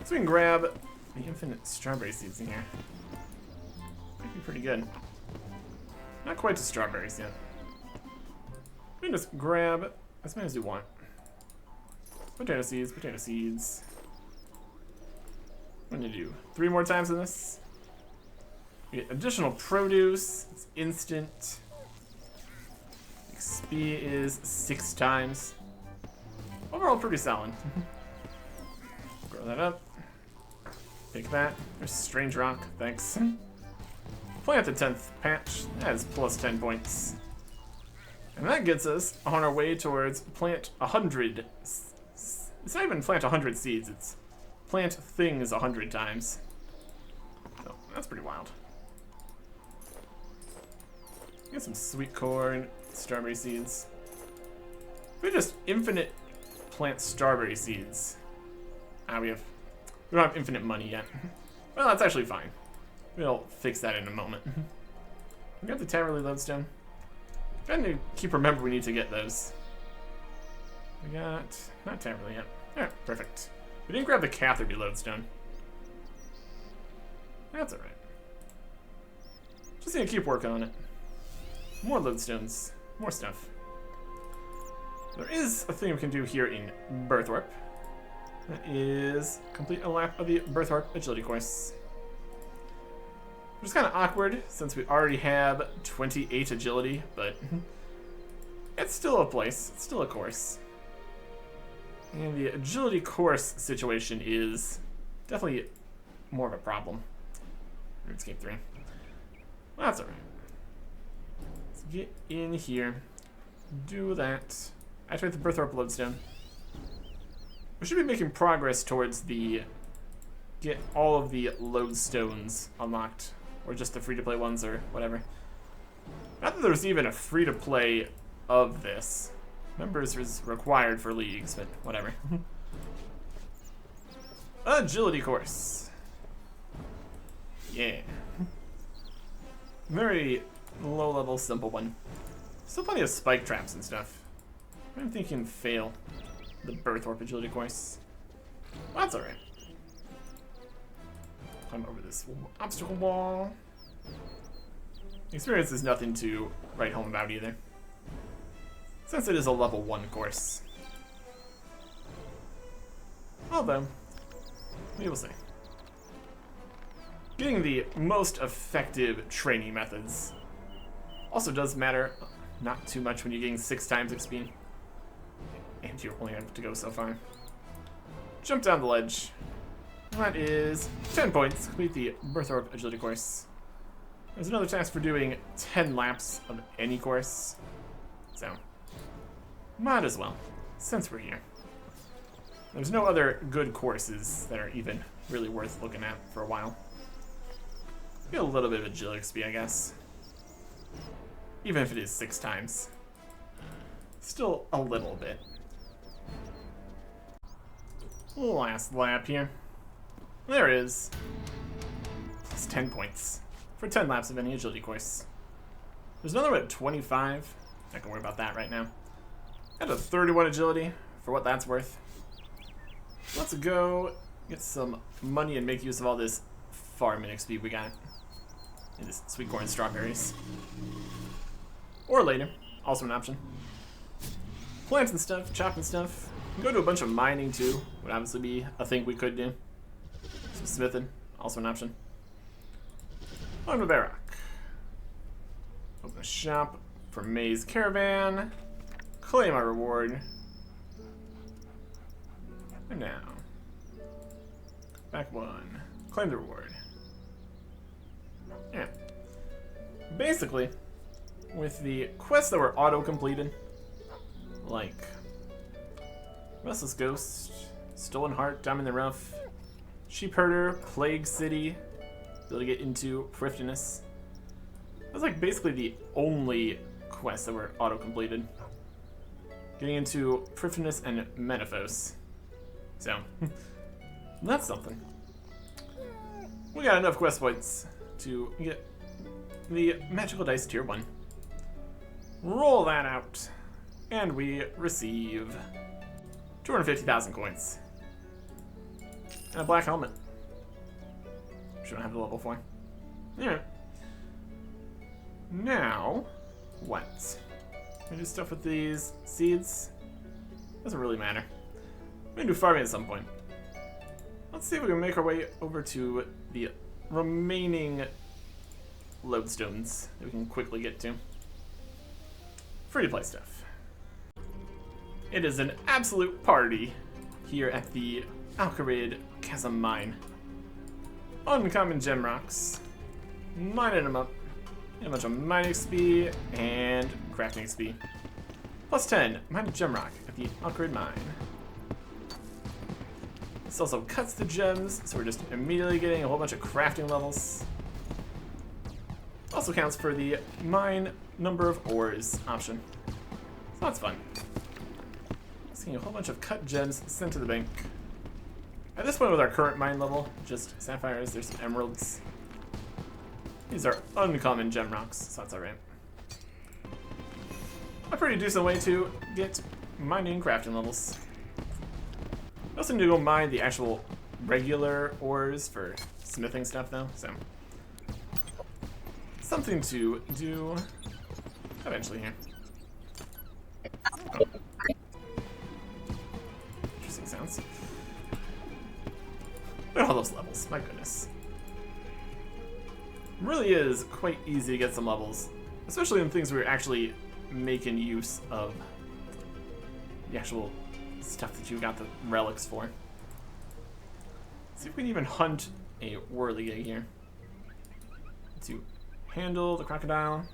So we can grab the infinite strawberry seeds in here. Might be pretty good. Not quite to strawberries yet. We can just grab as many as we want. Potato seeds, potato seeds. What do you do? 3 more times than this. We get additional produce. It's instant. XP is 6 times. Overall, pretty solid. Grow that up. Take that. There's strange rock. Thanks. Plant the 10th patch. That is plus 10 points. And that gets us on our way towards plant 100. It's not even plant 100 seeds. It's plant things 100 times. So that's pretty wild. Get some sweet corn, strawberry seeds. We just infinite plant strawberry seeds. We don't have infinite money yet. Well, that's actually fine. We'll fix that in a moment. We got the Taverley Lodestone. Gotta keep remembering we need to get those. We got not Taverley yet. Alright, perfect. We didn't grab the Catherby Lodestone. That's alright. Just need to keep working on it. More lodestones, more stuff. There is a thing we can do here in Birthwarp. That is complete a lap of the Birthwarp agility course. Which is kind of awkward since we already have 28 agility, but it's still a place, it's still a course. And the agility course situation is definitely more of a problem. RuneScape 3. Well, that's alright. Let's get in here. Do that. Activate the Birthwarp Lodestone. We should be making progress towards the get all of the lodestones unlocked. Or just the free-to-play ones or whatever. Not that there's even a free-to-play of this. Members is required for leagues, but whatever. Agility course. Yeah. Very low-level, simple one. Still plenty of spike traps and stuff. I don't think you can fail the Birthwarp agility course. Well, that's alright. Climb over this obstacle wall. Experience is nothing to write home about either, since it is a level 1 course. Although, we will see. Getting the most effective training methods also does matter. Not too much when you're getting 6 times XP. And you're only able to go so far. Jump down the ledge. That is 10 points. Complete the Birthwarp agility course. There's another task for doing 10 laps of any course. So, might as well, since we're here. There's no other good courses that are even really worth looking at for a while. Get a little bit of agility XP, I guess. Even if it is 6 times. Still a little bit. Last lap here. There it is. Plus 10 points for 10 laps of any agility course. There's another one at 25. Not gonna worry about that right now. Got a 31 agility for what that's worth. Let's go get some money and make use of all this farming XP we got. And this sweet corn and strawberries. Or later, also an option. Planting stuff, chopping stuff. We can go to a bunch of mining too. Would obviously be a thing we could do. Some smithing, also an option. On to Barrock. Open a shop for May's Caravan. Claim my reward. And now. Back 1. Claim the reward. Yeah. Basically, with the quests that were auto-completed, like Restless Ghost, Stolen Heart, Diamond in the Rough, Sheep Herder, Plague City, be able to get into Thriftiness. That's like basically the only quests that were auto-completed. Getting into Thriftiness and Menaphos. So, that's something. We got enough quest points to get the Magical Dice Tier 1. Roll that out, and we receive 250,000 coins. And a black helmet. Which I don't have the level for. Alright. Now, what? We do stuff with these seeds? Doesn't really matter. We're gonna do farming at some point. Let's see if we can make our way over to the remaining lodestones that we can quickly get to. Free to play stuff. It is an absolute party here at the Alcarid Chasm Mine. Uncommon gem rocks. Mining them up. Get a bunch of mining XP and crafting XP. Plus 10, mine gem rock at the Alcarid Mine. This also cuts the gems, so we're just immediately getting a whole bunch of crafting levels. Also counts for the mine number of ores option. So that's fun. Just getting a whole bunch of cut gems sent to the bank. At this point with our current mine level, just sapphires, there's some emeralds. These are uncommon gem rocks, so that's alright. A pretty decent way to get mining and crafting levels. I also need to go mine the actual regular ores for smithing stuff though, so. Something to do eventually here. Oh. Interesting sounds. Look at all those levels, my goodness. It really is quite easy to get some levels, especially in things where you're actually making use of the actual stuff that you got the relics for. Let's see if we can even hunt a whirligig here. To handle the crocodile.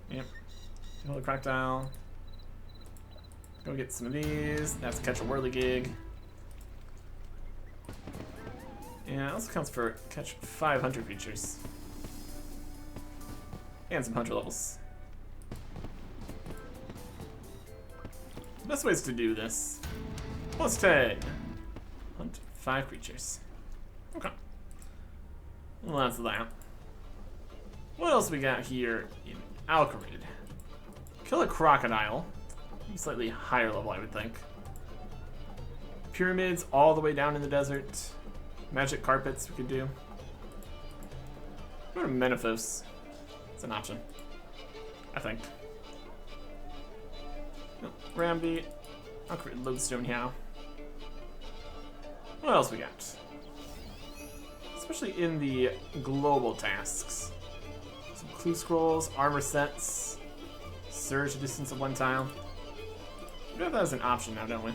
Yep. Handle the crocodile. Go get some of these. That's catch a whirligig. And it also counts for catch 500 creatures. And some hunter levels. The best ways to do this. Plus 10. Hunt 5 creatures. Okay. Well, that's that. What else we got here in Alcarid? Kill a crocodile. Slightly higher level, I would think. Pyramids all the way down in the desert. Magic carpets we could do. Go to Menaphos. It's an option, I think. Nope. Ramby. Alcarid lodestone here. What else we got? Especially in the global tasks. Some clue scrolls, armor sets, surge a distance of 1 tile. We have that as an option now, don't we?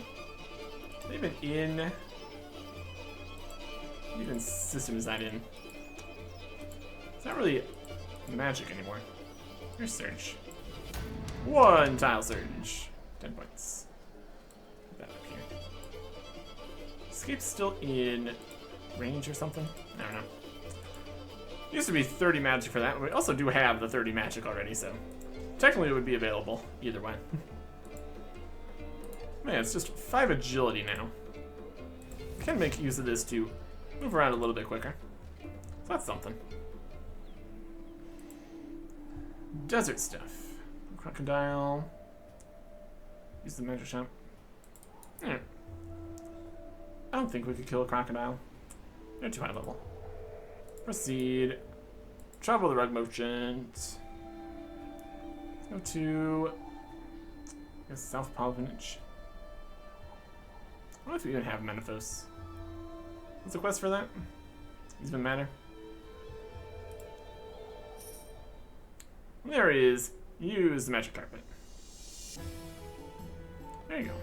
Even system is that in? It's not really magic anymore. Here's surge. 1 tile surge. 10 points. Put that up here. Escape's still in range or something? I don't know. It used to be 30 magic for that. We also do have the 30 magic already, so technically it would be available either way. Man, it's just 5 agility now. Can make use of this to move around a little bit quicker. So that's something. Desert stuff. Crocodile. Use the magic shop. I don't think we could kill a crocodile. They're too high level. Proceed. Travel the rug merchant. Go to South Palvinage. I wonder if we even have Menaphos. What's the quest for that? Does it even matter? There it is. Use the magic carpet. There you go.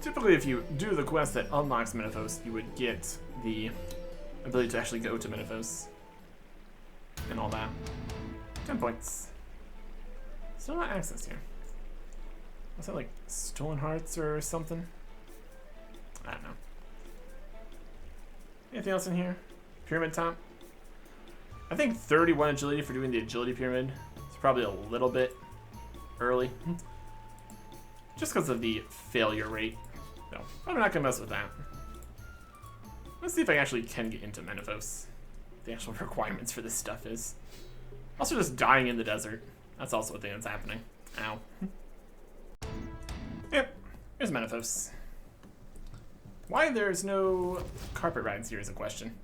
Typically, if you do the quest that unlocks Menaphos, you would get the ability to actually go to Menethos and all that. 10 points. Still not access here. Was that like Stolen Hearts or something? I don't know. Anything else in here? Pyramid top? I think 31 agility for doing the agility pyramid is probably a little bit early. Just because of the failure rate. No, I'm not gonna mess with that. Let's see if I actually can get into Menethos. The actual requirements for this stuff is. Also just dying in the desert. That's also a thing that's happening. Ow. Yep, here's Menethos. Why there's no carpet rides here is a question.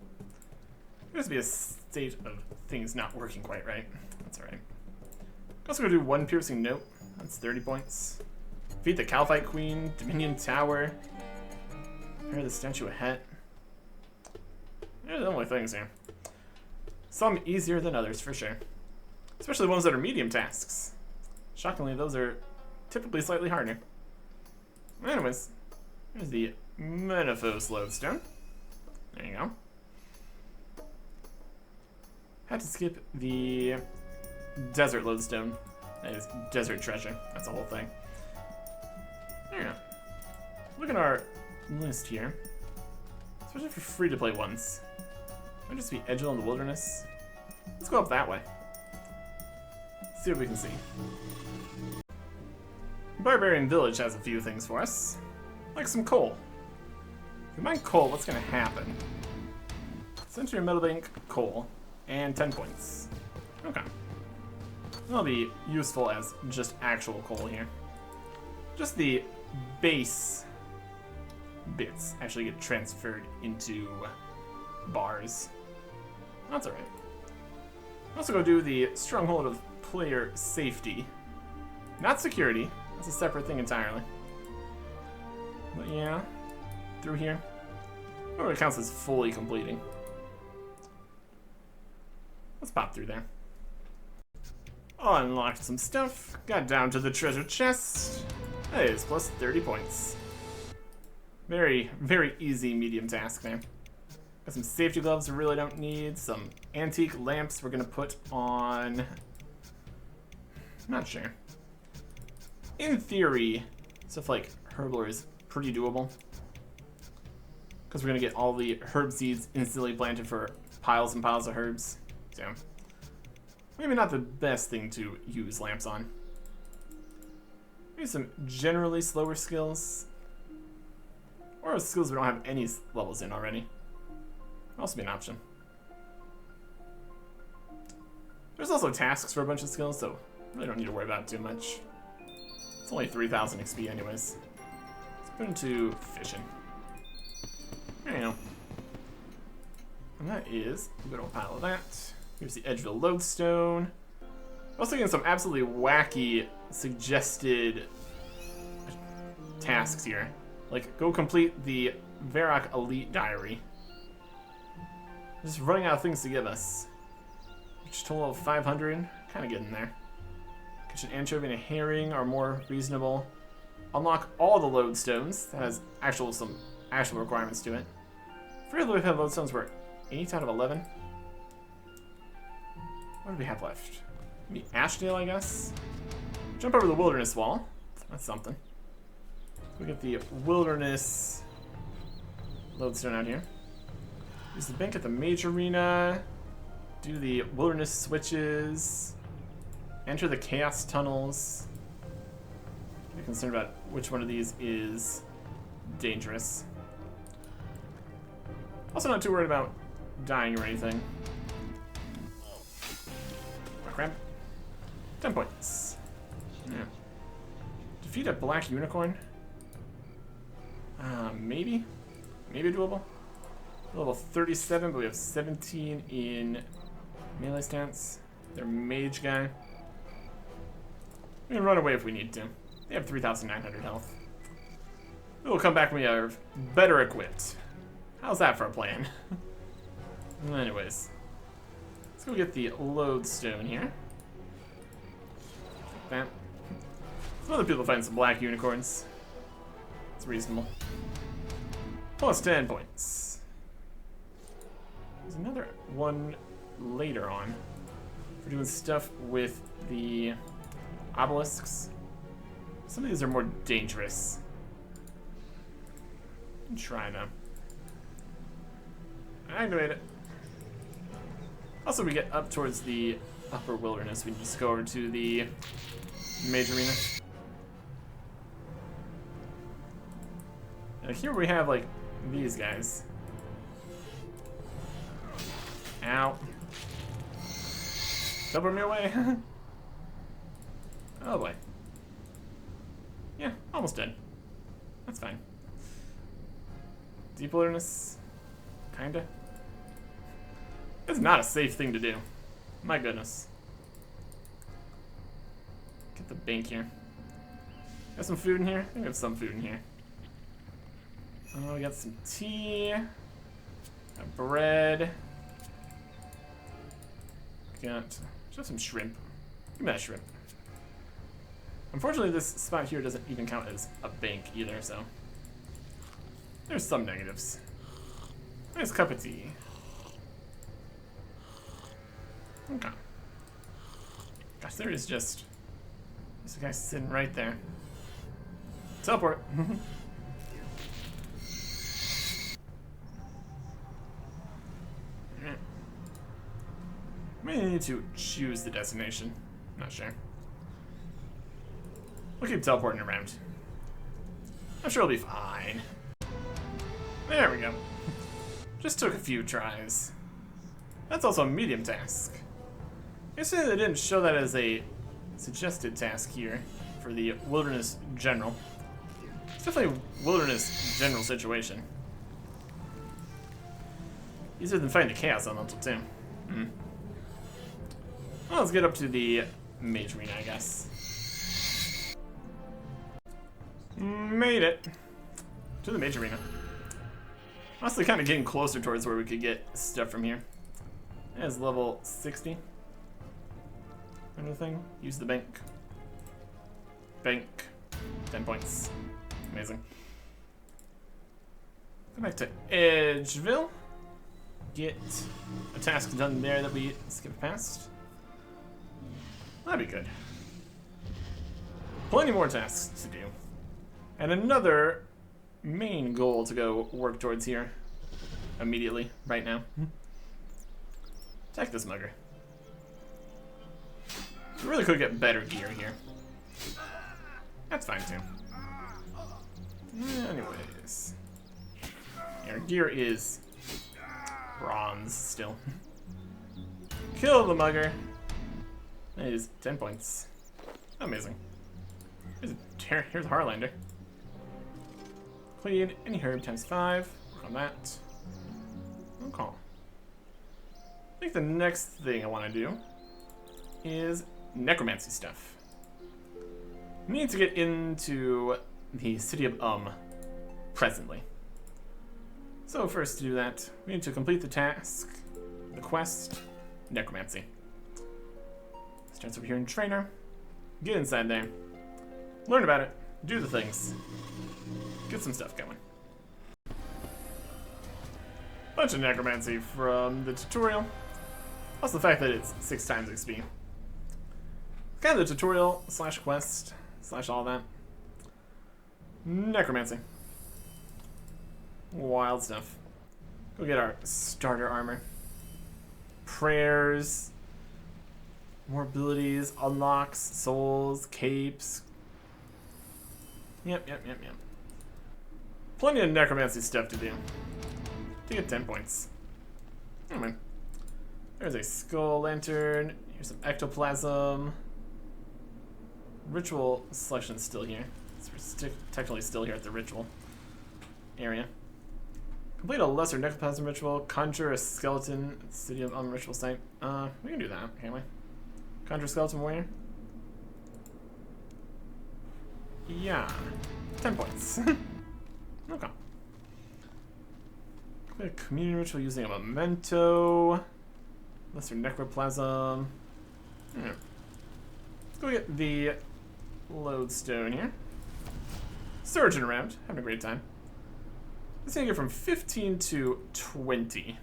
There must be a state of things not working quite right. That's alright. Also gonna do one piercing note. That's 30 points. Defeat the Calphite Queen, Dominion Tower. Prepare the Statue of Het. They're the only things here. Some easier than others, for sure. Especially ones that are medium tasks. Shockingly, those are typically slightly harder. Anyways, here's the Menethos lodestone. There you go. Had to skip the desert lodestone. That is desert treasure. That's the whole thing. There you go. Look at our list here. Especially for free-to-play ones. Might just be Edgel in the Wilderness. Let's go up that way. See what we can see. Barbarian Village has a few things for us. Like some coal. If we mine coal, what's going to happen? Century Metal Bank coal. And 10 points. Okay. That'll be useful as just actual coal here. Just the base bits actually get transferred into bars. That's alright. Also go do the Stronghold of Player Safety. Not security. That's a separate thing entirely. But yeah, through here. Or it counts as fully completing. Let's pop through there. Unlocked some stuff. Got down to the treasure chest. That is plus 30 points. Very, very easy medium task there. Got some safety gloves we really don't need. Some antique lamps we're gonna put on. Not sure. In theory, stuff like Herbler is pretty doable. Because we're gonna get all the herb seeds instantly planted for piles and piles of herbs. So, maybe not the best thing to use lamps on. Maybe some generally slower skills. Or skills we don't have any levels in already. Could also be an option. There's also tasks for a bunch of skills, so really don't need to worry about it too much. It's only 3,000 XP anyways. Let's put into fishing. There you go. And that is a good old pile of that. Here's the Edgeville Lodestone. Also getting some absolutely wacky suggested tasks here. Like, go complete the Varrock Elite Diary. Just running out of things to give us. Which total of 500. Kind of getting there. Catch an anchovy and a herring are more reasonable. Unlock all the lodestones. That has some actual requirements to it. Forget that we've had lodestones were 8 out of 11. What do we have left? Maybe Ashdale, I guess? Jump over the wilderness wall. That's something. We get the wilderness lodestone out here. Use the bank at the major arena. Do the wilderness switches. Enter the chaos tunnels. Be concerned about which one of these is dangerous. Also not too worried about dying or anything. Oh, crap. 10 points. Yeah. Defeat a black unicorn? Maybe? Maybe doable? Level 37, but we have 17 in melee stance. They're mage guy. We can run away if we need to. They have 3,900 health. We'll come back when we are better equipped. How's that for a plan? Anyways. Let's go get the lodestone here. Like that. Some other people find some black unicorns. It's reasonable. Plus 10 points. There's another one later on. We're doing stuff with the obelisks. Some of these are more dangerous. I'm trying to activate it. Also, we get up towards the upper wilderness. We just go over to the mage arena. Now here we have like these guys. Ow. Teleport me away. Oh boy. Yeah, almost dead. That's fine. Deep wilderness. Kinda. It's not a safe thing to do. My goodness. Get the bank here. Got some food in here? I think we have some food in here. Oh, we got some tea. Got bread. Got just some shrimp. Give me that shrimp. Unfortunately, this spot here doesn't even count as a bank either, so there's some negatives. Nice cup of tea. Okay. Gosh, there is just there's a guy sitting right there. Teleport. Maybe I need to choose the destination. Not sure. We'll keep teleporting around. I'm sure it'll be fine. There we go. Just took a few tries. That's also a medium task. Yesterday they didn't show that as a suggested task here for the Wilderness General. It's definitely a Wilderness General situation. Easier than fighting the Chaos Elemental too. Well, let's get up to the Mage Arena, I guess. Made it to the Mage Arena. Honestly, kind of getting closer towards where we could get stuff from here. It has level 60. Anything? Use the bank. Bank. 10 points. Amazing. Go back to Edgeville. Get a task done there that we skipped past. That'd be good. Plenty more tasks to do. And another main goal to go work towards here. Immediately, right now. Attack this mugger. We really could get better gear here. That's fine too. Anyways. Our gear is bronze still. Kill the mugger. That is 10 points. Amazing. Here's a Harlander. Clean any herb times 5. Work on that. Okay. I think the next thing I want to do is necromancy stuff. We need to get into the city of presently. So first to do that, we need to complete the task, the quest, necromancy. Starts over here in trainer. Get inside there. Learn about it. Do the things. Get some stuff going. Bunch of necromancy from the tutorial. Also the fact that it's 6 times XP. Kind of the tutorial slash quest slash all that. Necromancy. Wild stuff. Go get our starter armor. Prayers. More abilities, unlocks, souls, capes. Yep. Plenty of necromancy stuff to do. To get 10 points. Oh man. There's a skull lantern. Here's some ectoplasm. Ritual selection's still here. So we're technically still here at the ritual area. Complete a lesser necroplasm ritual. Conjure a skeleton at the city of ritual site. We can do that, can't we? Conjure skeleton warrior. Yeah. 10 points. Okay. Complete a community ritual using a memento. Lesser necroplasm. Let's go get the lodestone here. Surging around, having a great time. Let's take it from 15 to 20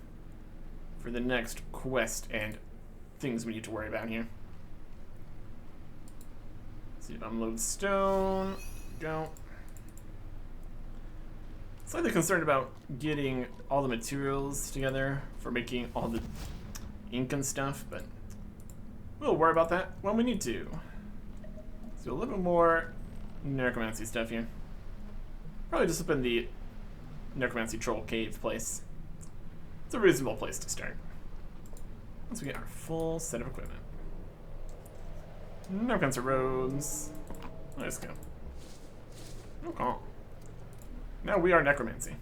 for the next quest and things we need to worry about here. Let's see if unload stone. Go. Slightly concerned about getting all the materials together for making all the ink and stuff, but we'll worry about that when we need to. Let's do a little bit more necromancy stuff here. Probably just up in the necromancy troll cave place. It's a reasonable place to start. Once we get our full set of equipment. Necromancer robes. Let's go. Okay. Now we are necromancy.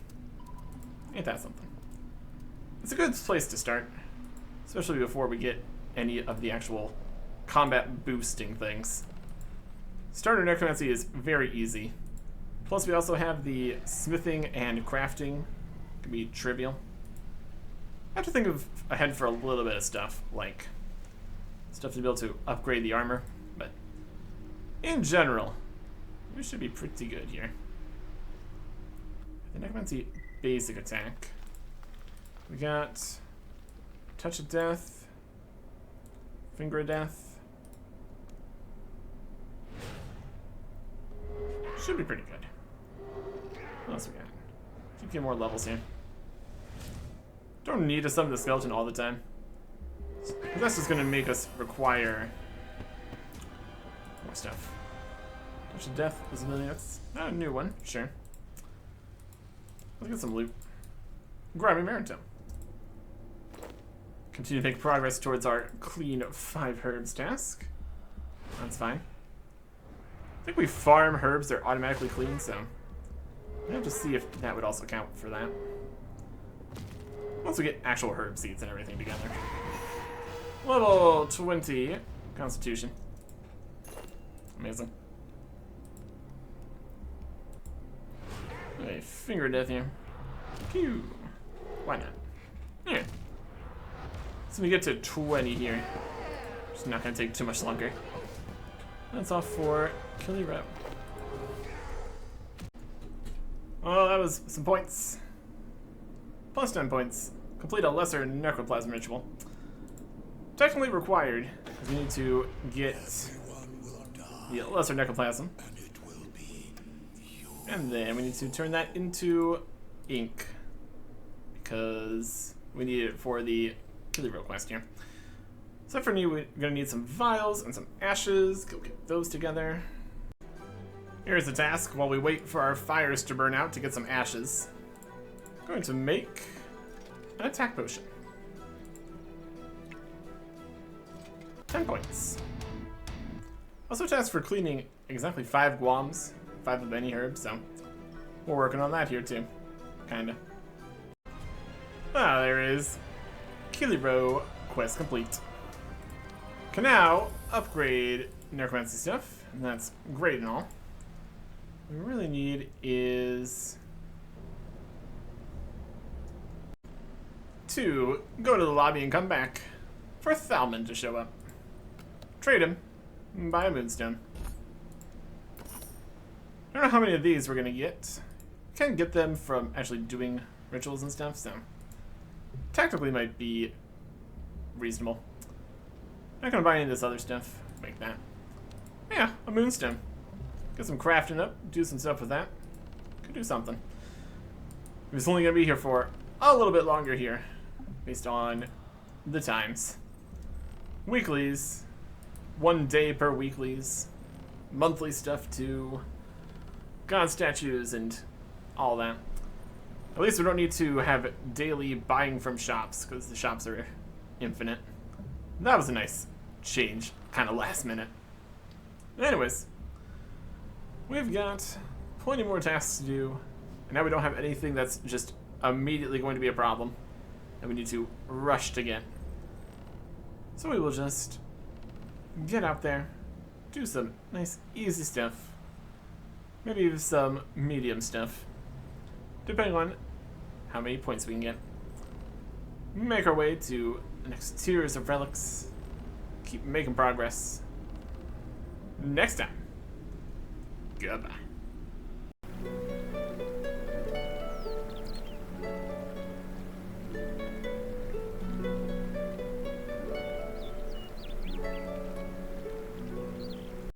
Ain't that something? It's a good place to start, especially before we get any of the actual combat boosting things. Starter necromancy is very easy. Plus we also have the smithing and crafting. Can be trivial. I have to think of ahead for a little bit of stuff, like stuff to be able to upgrade the armor, but in general, we should be pretty good here. The necromancy basic attack. We got touch of death, finger of death. Should be pretty good. What else we got? Should get more levels here. Don't need to summon the skeleton all the time. That's just gonna make us require more stuff. Touch of death is that's not a new one, sure. Let's get some loot. Grimy Maritime. Continue to make progress towards our clean 5 herbs task. That's fine. I think we farm herbs, they're automatically clean, so we have to see if that would also count for that. Once we get actual herb seeds and everything together. Level 20 Constitution. Amazing. A finger of death here. Pew. Why not? Yeah. So we get to 20 here. It's not gonna take too much longer. That's all for Killy Row. Well, that was some points. Plus 10 points. Complete a lesser necroplasm ritual. Technically required, because we need to get the lesser necroplasm. And then we need to turn that into ink, because we need it for the Killy Row quest here. So for me, we're gonna need some vials and some ashes. Go get those together. Here's the task while we wait for our fires to burn out to get some ashes. I'm going to make an attack potion. 10 points. Also tasked for cleaning exactly 5 guams, 5 of any herb, so we're working on that here too. Kinda. Ah, there it is. Killy Row quest complete. Can now upgrade necromancy stuff, and that's great and all. What we really need is to go to the lobby and come back for Thalman to show up. Trade him, and buy a moonstone. I don't know how many of these we're gonna get. Can't get them from actually doing rituals and stuff, so technically might be reasonable. Not gonna buy any of this other stuff. Make that. Yeah, a moonstone. Get some crafting up, do some stuff with that. Could do something. It's only gonna be here for a little bit longer here, based on the times. Weeklies. 1 day per weeklies. Monthly stuff too. God statues and all that. At least we don't need to have daily buying from shops, because the shops are infinite. That was a nice change, kind of last minute. Anyways, we've got plenty more tasks to do, and now we don't have anything that's just immediately going to be a problem that we need to rush to get. So we will just get out there, do some nice easy stuff, maybe some medium stuff, depending on how many points we can get. Make our way to the next tiers of relics, keep making progress. Next time, goodbye.